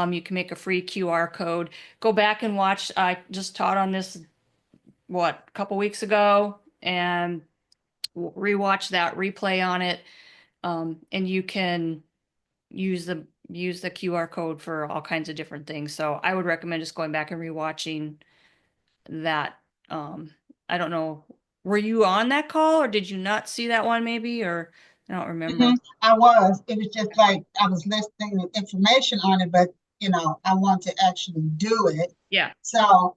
Speaker 1: You can make a free QR code. Go back and watch. I just taught on this a couple weeks ago and rewatch that replay on it. And you can use the QR code for all kinds of different things. So I would recommend just going back and rewatching that. I don't know, were you on that call or did you not see that one maybe or I don't remember.
Speaker 5: I was. It was just like I was listening to information on it, but I want to actually do it.
Speaker 1: Yeah.
Speaker 5: So,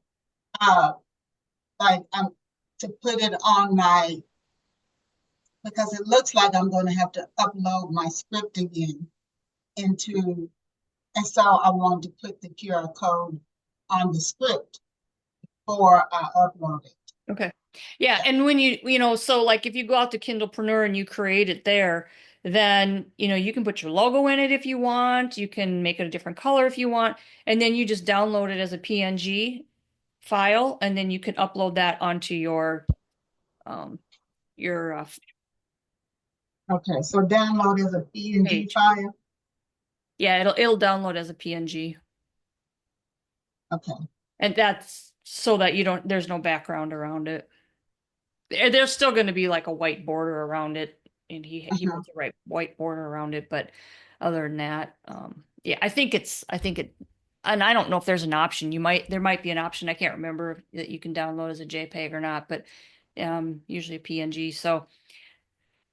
Speaker 5: uh, like to put it on my because it looks like I'm going to have to upload my script again into, and so I want to put the QR code on the script before I upload it.
Speaker 1: Okay. Yeah, and when so like if you go out to Kindlepreneur and you create it there, then you can put your logo in it if you want. You can make it a different color if you want, and then you just download it as a PNG file, and then you can upload that onto um your
Speaker 5: Okay, so download as a PNG
Speaker 1: page.
Speaker 5: file.
Speaker 1: Yeah, it'll download as a PNG.
Speaker 5: Okay.
Speaker 1: And that's so that there's no background around it. There's still going to be like a white border around it, and he
Speaker 5: Uh-huh.
Speaker 1: puts the right white border around it. But other than that, yeah, I think it, and I don't know if there's an option. There might be an option. I can't remember that you can download as a JPEG or not, but usually a PNG. So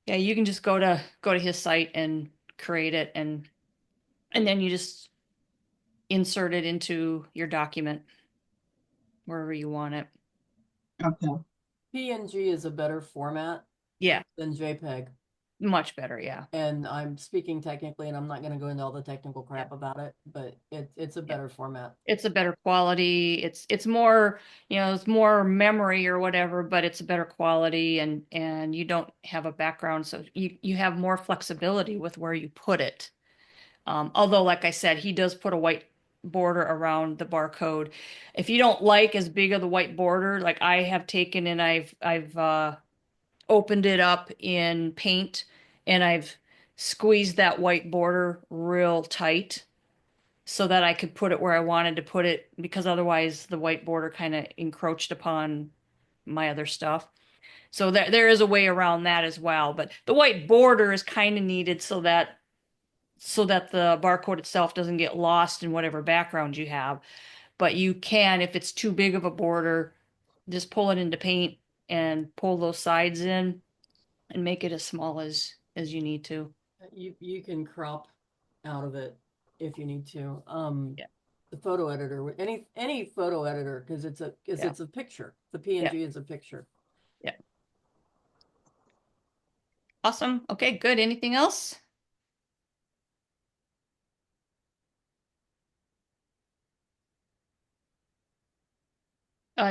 Speaker 1: yeah, you can just go to his site and create it, and then you just insert it into your document wherever you want it.
Speaker 5: Okay.
Speaker 3: PNG is a better format
Speaker 1: Yeah,
Speaker 3: than JPEG.
Speaker 1: much better. Yeah.
Speaker 3: And I'm speaking technically, and I'm not going to go into all the technical crap about it, but it's a better format.
Speaker 1: It's a better quality. It's more, it's more memory or whatever, but it's a better quality, and you don't have a background, so you have more flexibility with where you put it. Although, like I said, he does put a white border around the barcode. If you don't like as big of the white border, like I have taken and I've opened it up in Paint, and I've squeezed that white border real tight so that I could put it where I wanted to put it, because otherwise the white border kind of encroached upon my other stuff. So there is a way around that as well. But the white border is kind of needed so that the barcode itself doesn't get lost in whatever background you have. But you can, if it's too big of a border, just pull it into Paint and pull those sides in and make it as small as you need to.
Speaker 3: You can crop out of it if you need to.
Speaker 1: Yeah.
Speaker 3: The photo editor, any photo editor, because it's a picture. The PNG is a picture.
Speaker 1: Yeah. Awesome. Okay, good. Anything else?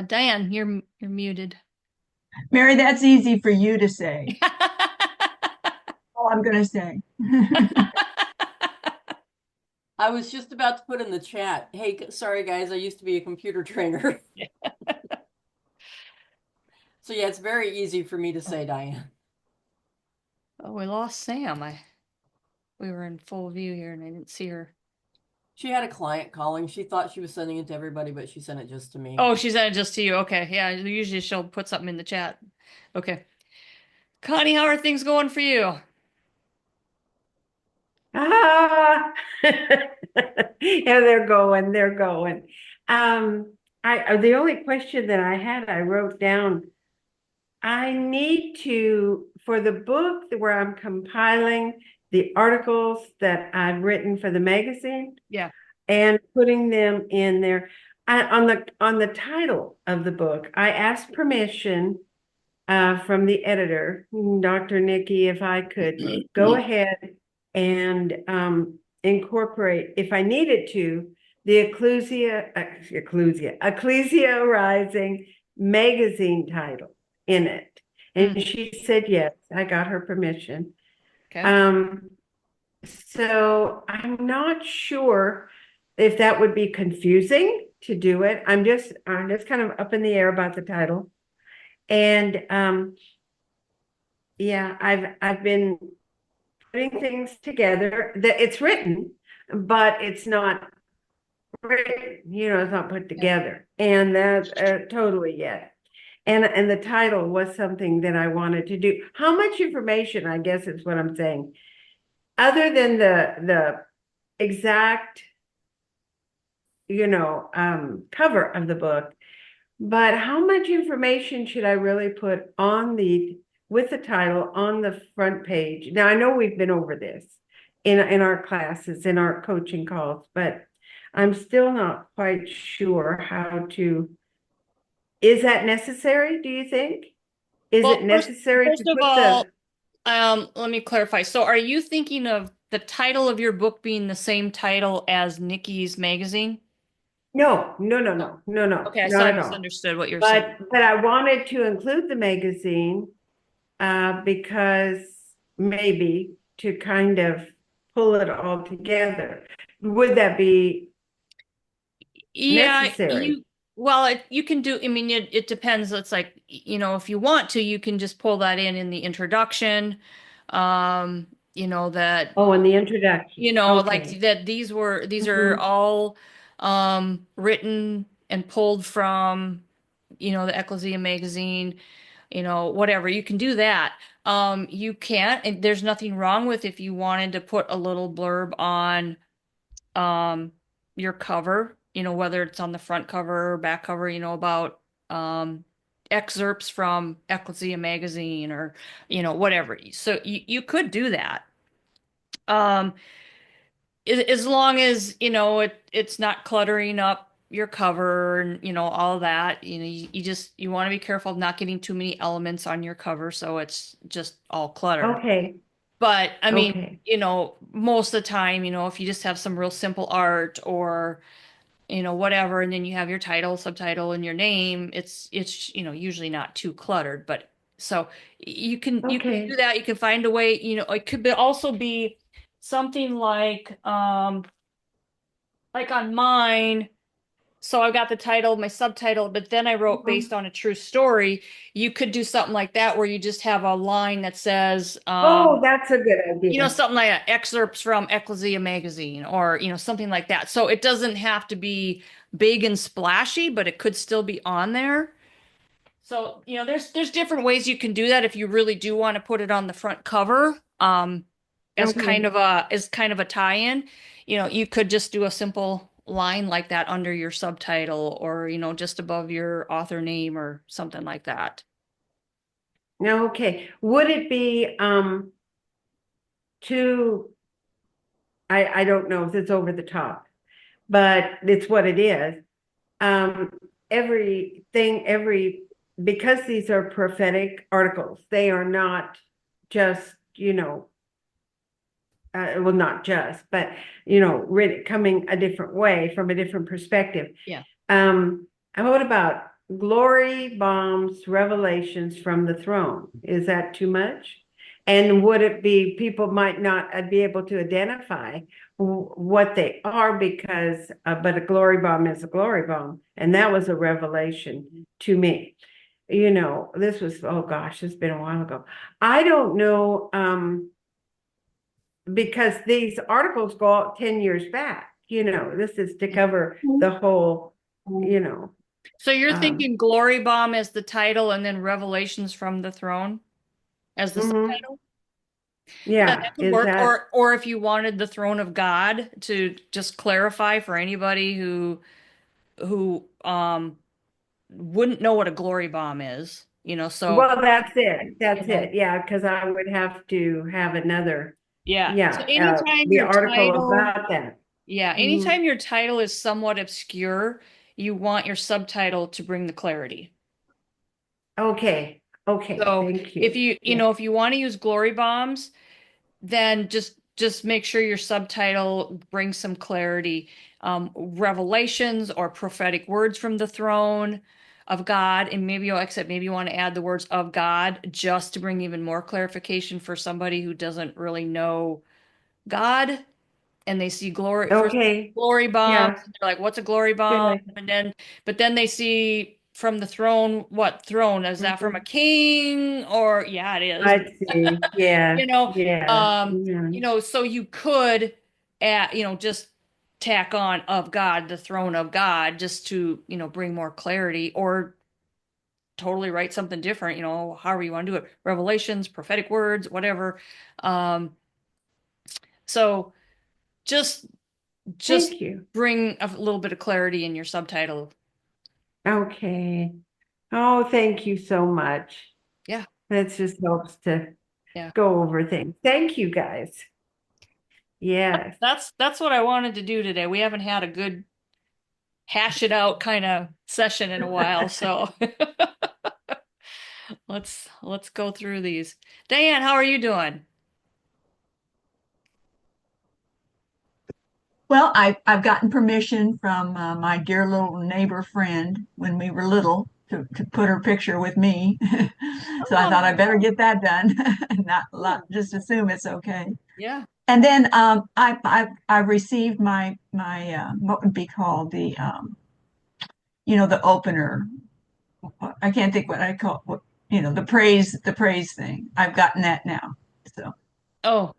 Speaker 1: Diane, you're muted.
Speaker 4: Mary, that's easy for you to say. All I'm going to say.
Speaker 3: I was just about to put in the chat, hey, sorry guys, I used to be a computer trainer. So yeah, it's very easy for me to say, Diane.
Speaker 1: Oh, we lost Sam. We were in full view here and I didn't see her.
Speaker 3: She had a client calling. She thought she was sending it to everybody, but she sent it just to me.
Speaker 1: Oh, she sent it just to you. Okay. Yeah, usually she'll put something in the chat. Okay. Connie, how are things going for you?
Speaker 6: Ah, yeah, they're going. The only question that I had, I wrote down, I need to, for the book where I'm compiling the articles that I've written for the magazine.
Speaker 1: Yeah.
Speaker 6: And putting them in there. On the title of the book, I asked permission from the editor, Dr. Nikki, if I could go ahead and incorporate, if I needed to, the Ecclesia Rising magazine title in it. And she said yes, I got her permission.
Speaker 1: Okay.
Speaker 6: So I'm not sure if that would be confusing to do it. I'm just kind of up in the air about the title. And yeah, I've been putting things together that it's written, but it's not written, it's not put together. And that's totally yet. And the title was something that I wanted to do. How much information, I guess is what I'm saying, other than the exact cover of the book, but how much information should I really put on the with the title on the front page. Now, I know we've been over this in our classes, in our coaching calls, but I'm still not quite sure how to. Is that necessary, do you think? Is
Speaker 1: Well,
Speaker 6: it necessary
Speaker 1: first
Speaker 6: to
Speaker 1: of
Speaker 6: put
Speaker 1: all,
Speaker 6: the,
Speaker 1: let me clarify. So are you thinking of the title of your book being the same title as Nikki's magazine?
Speaker 6: no,
Speaker 1: Okay, so
Speaker 6: not
Speaker 1: I
Speaker 6: at all.
Speaker 1: misunderstood what you're saying.
Speaker 6: But I wanted to include the magazine because maybe to kind of pull it all together. Would that be
Speaker 1: Yeah,
Speaker 6: necessary?
Speaker 1: you can do, I mean, it depends. It's like, if you want to, you can just pull that in the introduction. That,
Speaker 6: Oh, in the introduction.
Speaker 1: like
Speaker 6: Okay.
Speaker 1: that these are
Speaker 6: Mhm.
Speaker 1: all written and pulled from, the Ecclesia magazine, whatever. You can do that. You can't, and there's nothing wrong with if you wanted to put a little blurb on um your cover, whether it's on the front cover or back cover, about um excerpts from Ecclesia magazine or whatever. So you could do that. Um as long as, it's not cluttering up your cover and all that. You want to be careful of not getting too many elements on your cover so it's just all cluttered.
Speaker 6: Okay.
Speaker 1: But I mean,
Speaker 6: Okay.
Speaker 1: most of the time, if you just have some real simple art or whatever, and then you have your title, subtitle, and your name, it's usually not too cluttered. But so you can do
Speaker 6: Okay.
Speaker 1: that. You can find a way, it could also be something like on mine. So I got the title, my subtitle, but then I wrote
Speaker 6: Mhm.
Speaker 1: based on a true story. You could do something like that where you just have a line that says,
Speaker 6: Oh, that's a good idea.
Speaker 1: something like that, excerpts from Ecclesia magazine or, something like that. So it doesn't have to be big and splashy, but it could still be on there. So, there's different ways you can do that if you really do want to put it on the front cover,
Speaker 6: Okay.
Speaker 1: as kind of a tie-in. You could just do a simple line like that under your subtitle or, just above your author name or something like that.
Speaker 6: Okay. Would it be too, I don't know if it's over the top, but it's what it is. Um, every because these are prophetic articles, they are not just, well, not just, but really coming a different way from a different perspective.
Speaker 1: Yeah.
Speaker 6: And what about glory bombs, revelations from the throne? Is that too much? And would it be people might not be able to identify what they are because, but a glory bomb is a glory bomb, and that was a revelation to me. This was, oh gosh, it's been a while ago. I don't know. Because these articles go out 10 years back. This is to cover the whole, you know.
Speaker 1: So you're
Speaker 6: Um,
Speaker 1: thinking Glory Bomb as the title and then Revelations from the Throne as the
Speaker 6: mhm.
Speaker 1: subtitle? Yeah,
Speaker 6: Yeah,
Speaker 1: that could
Speaker 6: is
Speaker 1: work.
Speaker 6: that
Speaker 1: Or if you wanted the Throne of God to just clarify for anybody who wouldn't know what a glory bomb is, so
Speaker 6: well, that's it.
Speaker 1: you
Speaker 6: That's
Speaker 1: know,
Speaker 6: it. Yeah, because I would have to have another,
Speaker 1: yeah. So
Speaker 6: yeah,
Speaker 1: anytime
Speaker 6: the
Speaker 1: your
Speaker 6: article
Speaker 1: title,
Speaker 6: about that.
Speaker 1: yeah,
Speaker 6: Mhm.
Speaker 1: anytime your title is somewhat obscure, you want your subtitle to bring the clarity.
Speaker 6: Okay. Okay.
Speaker 1: So
Speaker 6: Thank
Speaker 1: if
Speaker 6: you.
Speaker 1: you
Speaker 6: Yeah.
Speaker 1: know if you want to use glory bombs, then just make sure your subtitle brings some clarity. Revelations or prophetic words from the throne of God, and maybe you want to add the words of God just to bring even more clarification for somebody who doesn't really know God and they see
Speaker 6: Okay.
Speaker 1: glory bombs,
Speaker 6: Yeah.
Speaker 1: and they're like, what's a glory
Speaker 6: Good
Speaker 1: bomb?
Speaker 6: idea.
Speaker 1: But then they see from the throne, what throne? Is that from a
Speaker 6: Mhm.
Speaker 1: king? Or yeah, it is.
Speaker 6: I see. Yeah.
Speaker 1: You know,
Speaker 6: Yeah.
Speaker 1: um,
Speaker 6: Yeah.
Speaker 1: so you could just tack on of God, the throne of God, just to, bring more clarity, or totally write something different, however you want to do it. Revelations, prophetic words, whatever. Um, so just just
Speaker 6: Thank you.
Speaker 1: bring a little bit of clarity in your subtitle.
Speaker 6: Okay. Oh, thank you so much.
Speaker 1: Yeah.
Speaker 6: That just helps to
Speaker 1: Yeah.
Speaker 6: go over things. Thank you, guys. Yes.
Speaker 1: That's what I wanted to do today. We haven't had a good hash it out kind of session in a while, so let's go through these. Diane, how are you doing?
Speaker 4: Well, I've gotten permission from my dear little neighbor friend when we were little to put her picture with me. So I thought I better get that done, not just assume it's okay.
Speaker 1: Yeah.
Speaker 4: And then I received my what would be called the the opener. I can't think what I call what the praise thing. I've gotten that now. So
Speaker 1: Oh,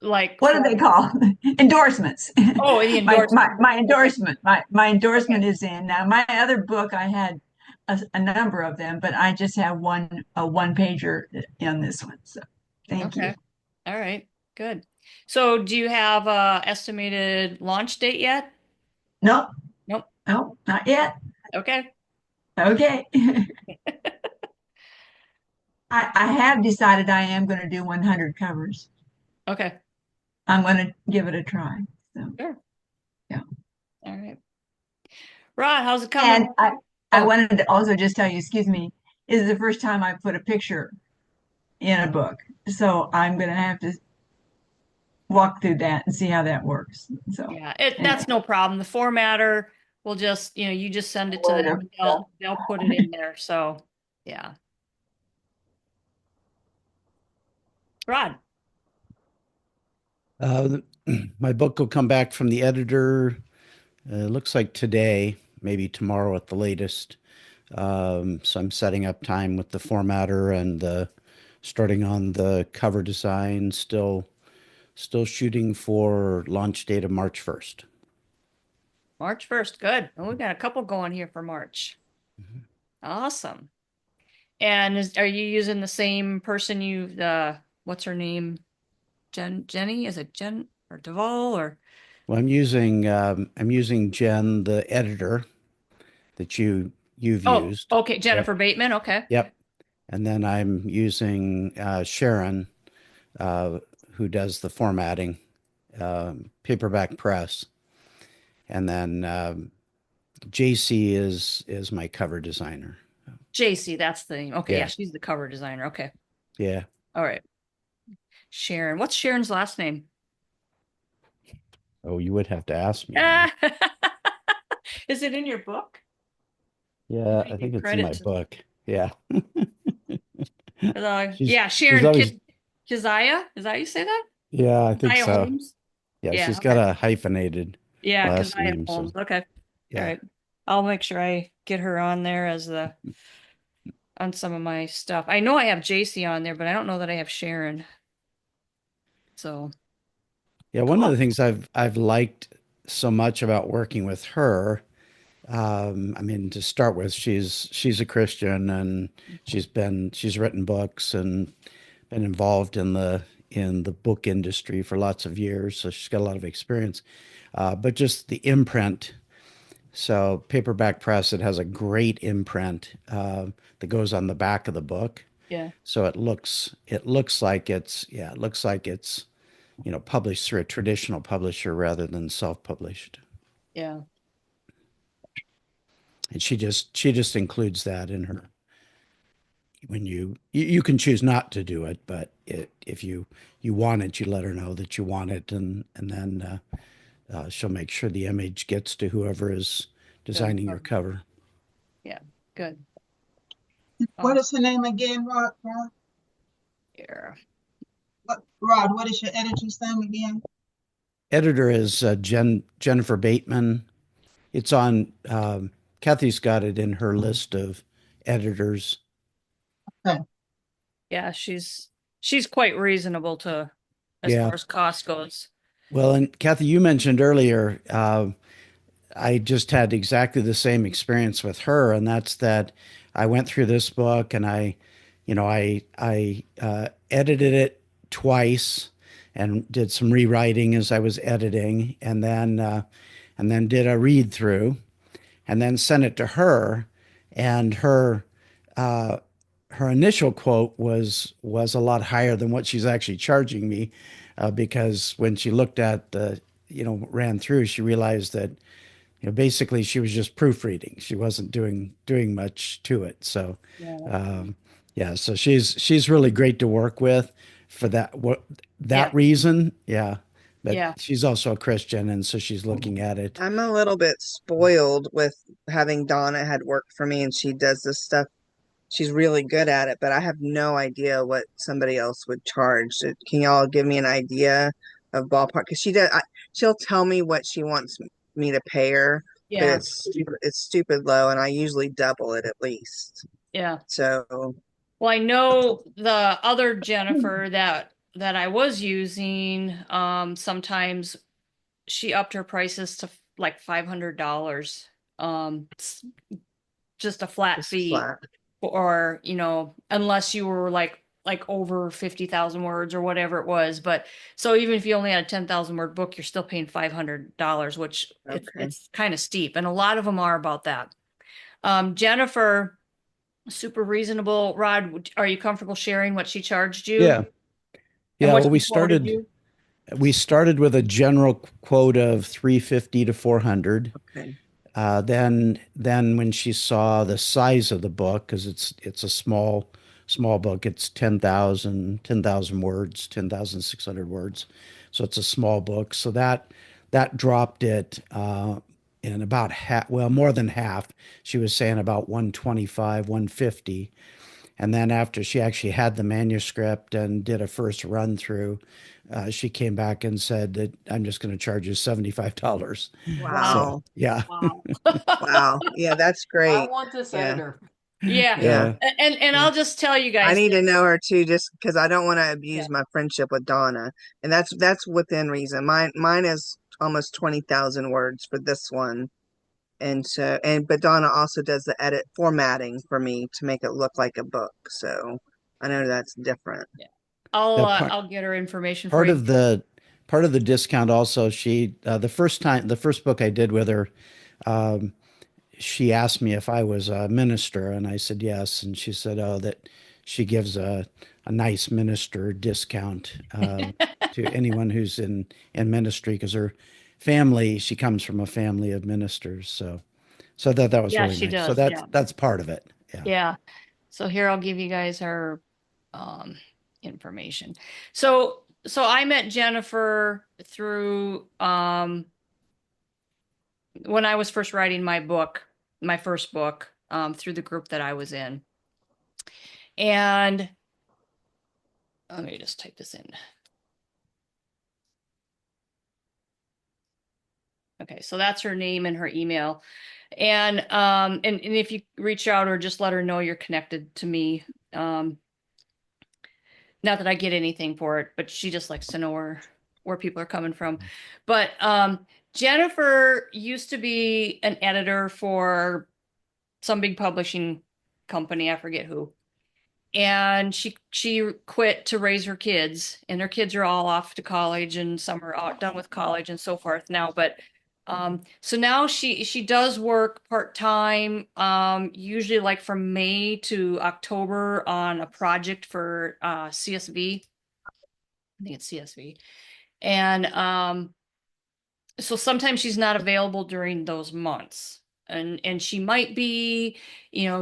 Speaker 1: like
Speaker 4: what do they call endorsements?
Speaker 1: Oh, the
Speaker 4: my,
Speaker 1: endorsement.
Speaker 4: my endorsement. My endorsement
Speaker 1: Okay.
Speaker 4: is in now. My other book, I had a number of them, but I just have a one pager in this one. So thank you.
Speaker 1: Okay. All right. Good. So do you have a estimated launch date yet?
Speaker 4: Nope.
Speaker 1: Nope.
Speaker 4: Nope, not yet.
Speaker 1: Okay.
Speaker 4: Okay. I have decided I am going to do 100 covers.
Speaker 1: Okay.
Speaker 4: I'm going to give it a try. So,
Speaker 1: Sure.
Speaker 4: yeah.
Speaker 1: All right. Rod, how's it coming?
Speaker 4: And I
Speaker 1: Oh.
Speaker 4: wanted to also just tell you, excuse me, this is the first time I put a picture in a book. So I'm going to have to walk through that and see how that works. So
Speaker 1: Yeah,
Speaker 4: anyway.
Speaker 1: that's no problem. The formatter will just, you just send it to them.
Speaker 4: Whatever.
Speaker 1: And they'll put it in there. So yeah. Rod.
Speaker 7: My book will come back from the editor. Looks like today, maybe tomorrow at the latest. So I'm setting up time with the formatter and starting on the cover design. Still shooting for launch date of March 1st.
Speaker 1: March 1st. Good. Well, we've got a couple going here for March.
Speaker 7: Mhm.
Speaker 1: Awesome. And are you using the same person what's her name? Jenny? Is it Jen or Duvall or?
Speaker 7: Well, I'm using Jen, the editor that you've
Speaker 1: Oh,
Speaker 7: used.
Speaker 1: okay. Jennifer Bateman. Okay.
Speaker 7: Yep. And then I'm using Sharon, who does the formatting, Paperback Press. And then JC is my cover designer.
Speaker 1: JC, that's the name. Okay. Yeah,
Speaker 7: Yeah.
Speaker 1: she's the cover designer. Okay.
Speaker 7: Yeah.
Speaker 1: All right. Sharon. What's Sharon's last name?
Speaker 7: Oh, you would have to ask me.
Speaker 1: Is it in your book?
Speaker 7: Yeah,
Speaker 1: Maybe
Speaker 7: I think it's in
Speaker 1: credit
Speaker 7: my
Speaker 1: to-
Speaker 7: book. Yeah.
Speaker 1: Yeah, Sharon
Speaker 7: always,
Speaker 1: Keziah. Is that how you say that?
Speaker 7: yeah, I think
Speaker 1: Keziah
Speaker 7: so.
Speaker 1: Holmes?
Speaker 7: Yeah,
Speaker 1: Yeah,
Speaker 7: she's
Speaker 1: okay.
Speaker 7: got a hyphenated
Speaker 1: Yeah,
Speaker 7: last
Speaker 1: Keziah
Speaker 7: name. So
Speaker 1: Holmes. Okay. All
Speaker 7: yeah.
Speaker 1: right. I'll make sure I get her on there on some of my stuff. I know I have JC on there, but I don't know that I have Sharon. So
Speaker 7: Yeah, one of
Speaker 1: cool.
Speaker 7: the things I've liked so much about working with her, I mean, to start with, she's a Christian and she's written books and been involved in the book industry for lots of years, so she's got a lot of experience. But just the imprint. So Paperback Press, it has a great imprint that goes on the back of the book.
Speaker 1: Yeah.
Speaker 7: So it looks like it's published through a traditional publisher rather than self-published.
Speaker 1: Yeah.
Speaker 7: And she just includes that in her. When you can choose not to do it, but if you want it, you let her know that you want it, and then she'll make sure the image gets to whoever is designing your cover.
Speaker 1: Yeah. Good.
Speaker 5: What is her name again, Rod?
Speaker 1: Here.
Speaker 5: Rod, what is your editor's name again?
Speaker 7: Editor is Jennifer Bateman. It's on, Kathy's got it in her list of editors.
Speaker 5: Okay.
Speaker 1: Yeah, she's quite reasonable as
Speaker 7: Yeah.
Speaker 1: far as cost goes.
Speaker 7: Well, and Kathy, you mentioned earlier, I just had exactly the same experience with her, and that's that I went through this book and I edited it twice and did some rewriting as I was editing, and then did a read through, and then sent it to her, and her her initial quote was a lot higher than what she's actually charging me, because when she looked at the, ran through, she realized that, basically she was just proofreading. She wasn't doing much to it. So,
Speaker 1: Yeah.
Speaker 7: yeah, so she's really great to work with for that
Speaker 1: Yeah.
Speaker 7: reason. Yeah. But
Speaker 1: Yeah.
Speaker 7: she's also a Christian, and so she's looking at it.
Speaker 2: I'm a little bit spoiled with having Donna had worked for me and she does this stuff. She's really good at it, but I have no idea what somebody else would charge. Can y'all give me an idea of ballpark? Because she'll tell me what she wants me to pay her, but
Speaker 1: Yeah.
Speaker 2: it's stupid low, and I usually double it at least.
Speaker 1: Yeah.
Speaker 2: So
Speaker 1: Well, I know the other Jennifer that I was using, sometimes she upped her prices to like $500. Just a flat
Speaker 2: just
Speaker 1: fee,
Speaker 2: flat.
Speaker 1: or unless you were like over 50,000 words or whatever it was. But so even if you only had a 10,000 word book, you're still paying $500, which
Speaker 2: Okay.
Speaker 1: it's kind of steep, and a lot of them are about that. Jennifer, super reasonable. Rod, are you comfortable sharing what she charged you?
Speaker 7: Yeah.
Speaker 1: And
Speaker 7: Yeah.
Speaker 1: what
Speaker 7: Well,
Speaker 1: she quoted you?
Speaker 7: we started with a general quote of 350 to 400.
Speaker 2: Okay.
Speaker 7: Then when she saw the size of the book, because it's a small book, it's 10,000 words, 10,600 words, so it's a small book. So that dropped it in about half, well, more than half. She was saying about 125, 150. And then after she actually had the manuscript and did a first run through, she came back and said that I'm just going to charge you $75.
Speaker 2: Wow.
Speaker 7: So yeah,
Speaker 1: Wow.
Speaker 2: Wow. Yeah, that's
Speaker 3: I
Speaker 2: great.
Speaker 3: want this
Speaker 2: Yeah.
Speaker 3: editor.
Speaker 1: Yeah.
Speaker 2: Yeah.
Speaker 1: And
Speaker 2: Yeah.
Speaker 1: I'll just tell you
Speaker 2: I
Speaker 1: guys
Speaker 2: need to
Speaker 1: that,
Speaker 2: know her too, just because I don't want to abuse
Speaker 1: yeah.
Speaker 2: my friendship with Donna, and that's within reason. Mine is almost 20,000 words for this one, and but Donna also does the edit formatting for me to make it look like a book. So I know that's different.
Speaker 1: I'll
Speaker 7: that
Speaker 1: uh,
Speaker 7: part
Speaker 1: I'll get her information for
Speaker 7: part
Speaker 1: you.
Speaker 7: of the part of the discount also. She the first book I did with her, um, she asked me if I was a minister, and I said yes, and she said, oh, that she gives a nice minister discount to anyone who's in ministry, because her family, she comes from a family of ministers. So that was
Speaker 1: Yeah,
Speaker 7: really
Speaker 1: she
Speaker 7: nice. So
Speaker 1: does. Yeah.
Speaker 7: that's part of it. Yeah.
Speaker 1: Yeah. So here I'll give you guys her um information. So I met Jennifer through when I was first writing my first book, through the group that I was in. And let me just type this in. Okay, so that's her name and her email. And if you reach out or just let her know you're connected to me. Not that I get anything for it, but she just likes to know where people are coming from. But Jennifer used to be an editor for some big publishing company, I forget who. And she quit to raise her kids, and her kids are all off to college, and some are out done with college and so forth now. But so now she does work part-time, usually like from May to October on a project for CSV. I think it's CSV. And so sometimes she's not available during those months. And she might be,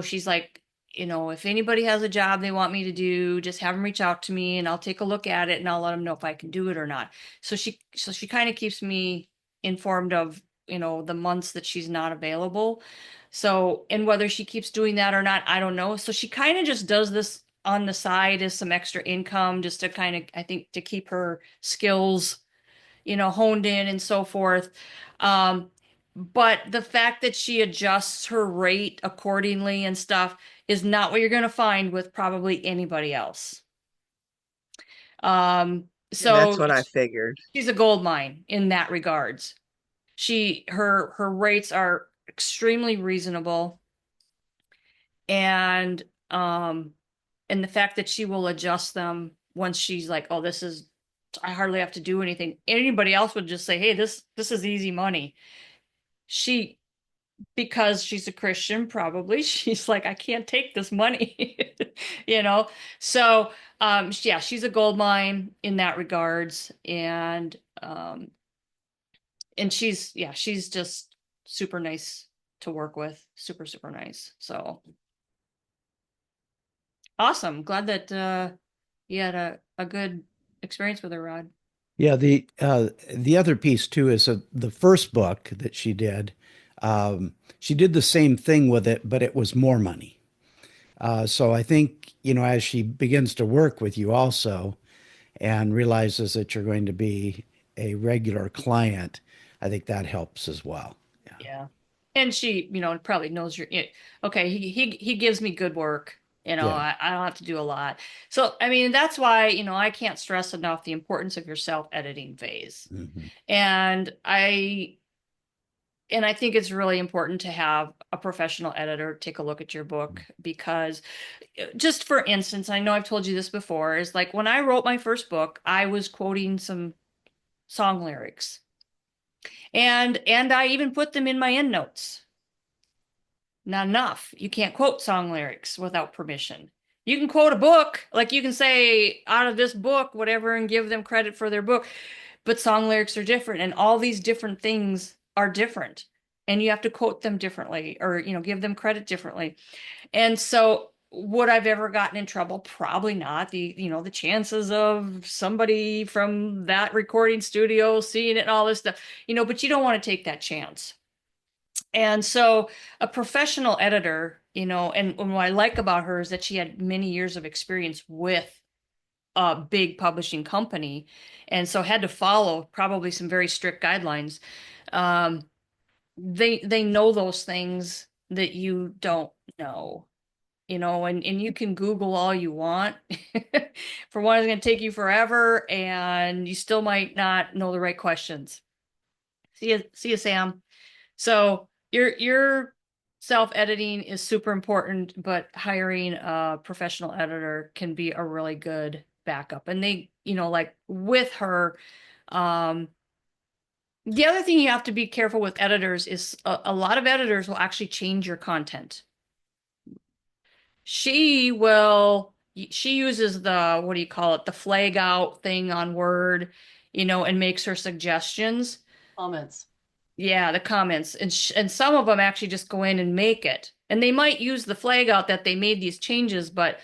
Speaker 1: she's like, if anybody has a job they want me to do, just have them reach out to me and I'll take a look at it and I'll let them know if I can do it or not. So she kind of keeps me informed of, the months that she's not available. So, and whether she keeps doing that or not, I don't know. So she kind of just does this on the side as some extra income, just to kind of, I think, to keep her skills, honed in and so forth. But the fact that she adjusts her rate accordingly and stuff is not what you're going to find with probably anybody else.
Speaker 2: Yeah,
Speaker 1: So
Speaker 2: that's what I figured.
Speaker 1: she's a gold mine in that regards. Her rates are extremely reasonable, and the fact that she will adjust them once she's like, oh, I hardly have to do anything. Anybody else would just say, hey, this is easy money. She because she's a Christian, probably she's like, I can't take this money, you know? So, yeah, she's a gold mine in that regards. And she's, yeah, she's just super nice to work with. Super, super nice. So awesome. Glad that, you had a good experience with her, Rod.
Speaker 7: Yeah, the other piece too is the first book that she did the same thing with it, but it was more money. So I think, as she begins to work with you also and realizes that you're going to be a regular client, I think that helps as well. Yeah.
Speaker 1: Yeah. And she, probably knows okay, he gives me good work.
Speaker 7: Yeah.
Speaker 1: I don't have to do a lot. So, I mean, that's why, I can't stress enough the importance of your self-editing phase.
Speaker 7: Mhm.
Speaker 1: And I think it's really important to have a professional editor take a look at your book because just for instance, I know I've told you this before, is like when I wrote my first book, I was quoting some song lyrics. And I even put them in my endnotes. Not enough. You can't quote song lyrics without permission. You can quote a book, like you can say out of this book, whatever, and give them credit for their book. But song lyrics are different, and all these different things are different. And you have to quote them differently or, give them credit differently. And so would I've ever gotten in trouble? Probably not. The chances of somebody from that recording studio seeing it and all this stuff, but you don't want to take that chance. And so a professional editor, and what I like about her is that she had many years of experience with a big publishing company, and so had to follow probably some very strict guidelines. Um, they know those things that you don't know, and you can Google all you want. For one, it's going to take you forever, and you still might not know the right questions. See you, Sam. So your self-editing is super important, but hiring a professional editor can be a really good backup. And they, like with her, the other thing you have to be careful with editors is a lot of editors will actually change your content. She uses the, what do you call it? The flag out thing on Word, and makes her suggestions.
Speaker 3: Comments.
Speaker 1: Yeah, the comments, and some of them actually just go in and make it. And they might use the flag out that they made these changes, but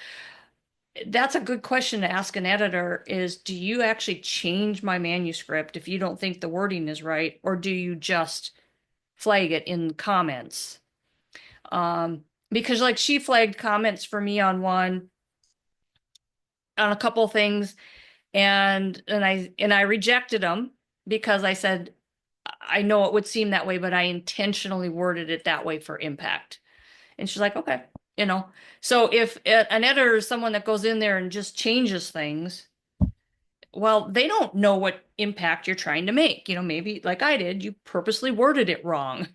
Speaker 1: that's a good question to ask an editor is, do you actually change my manuscript if you don't think the wording is right, or do you just flag it in comments? Because like she flagged comments for me on a couple things, and I rejected them because I said, I know it would seem that way, but I intentionally worded it that way for impact. And she's like, okay, So if an editor is someone that goes in there and just changes things, well, they don't know what impact you're trying to make. Maybe like I did, you purposely worded it wrong,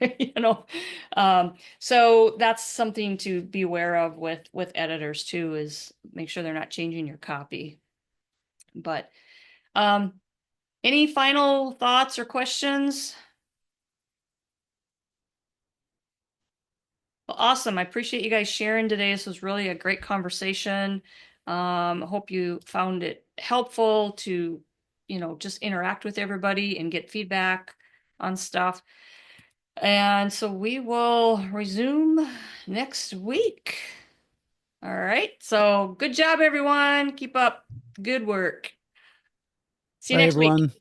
Speaker 1: So that's something to be aware of with editors too, is make sure they're not changing your copy. But any final thoughts or questions? Well, awesome. I appreciate you guys sharing today. This was really a great conversation. I hope you found it helpful to, just interact with everybody and get feedback on stuff. And so we will resume next week. All right. So good job, everyone. Keep up good work. See you
Speaker 7: Bye,
Speaker 1: next week.
Speaker 7: everyone.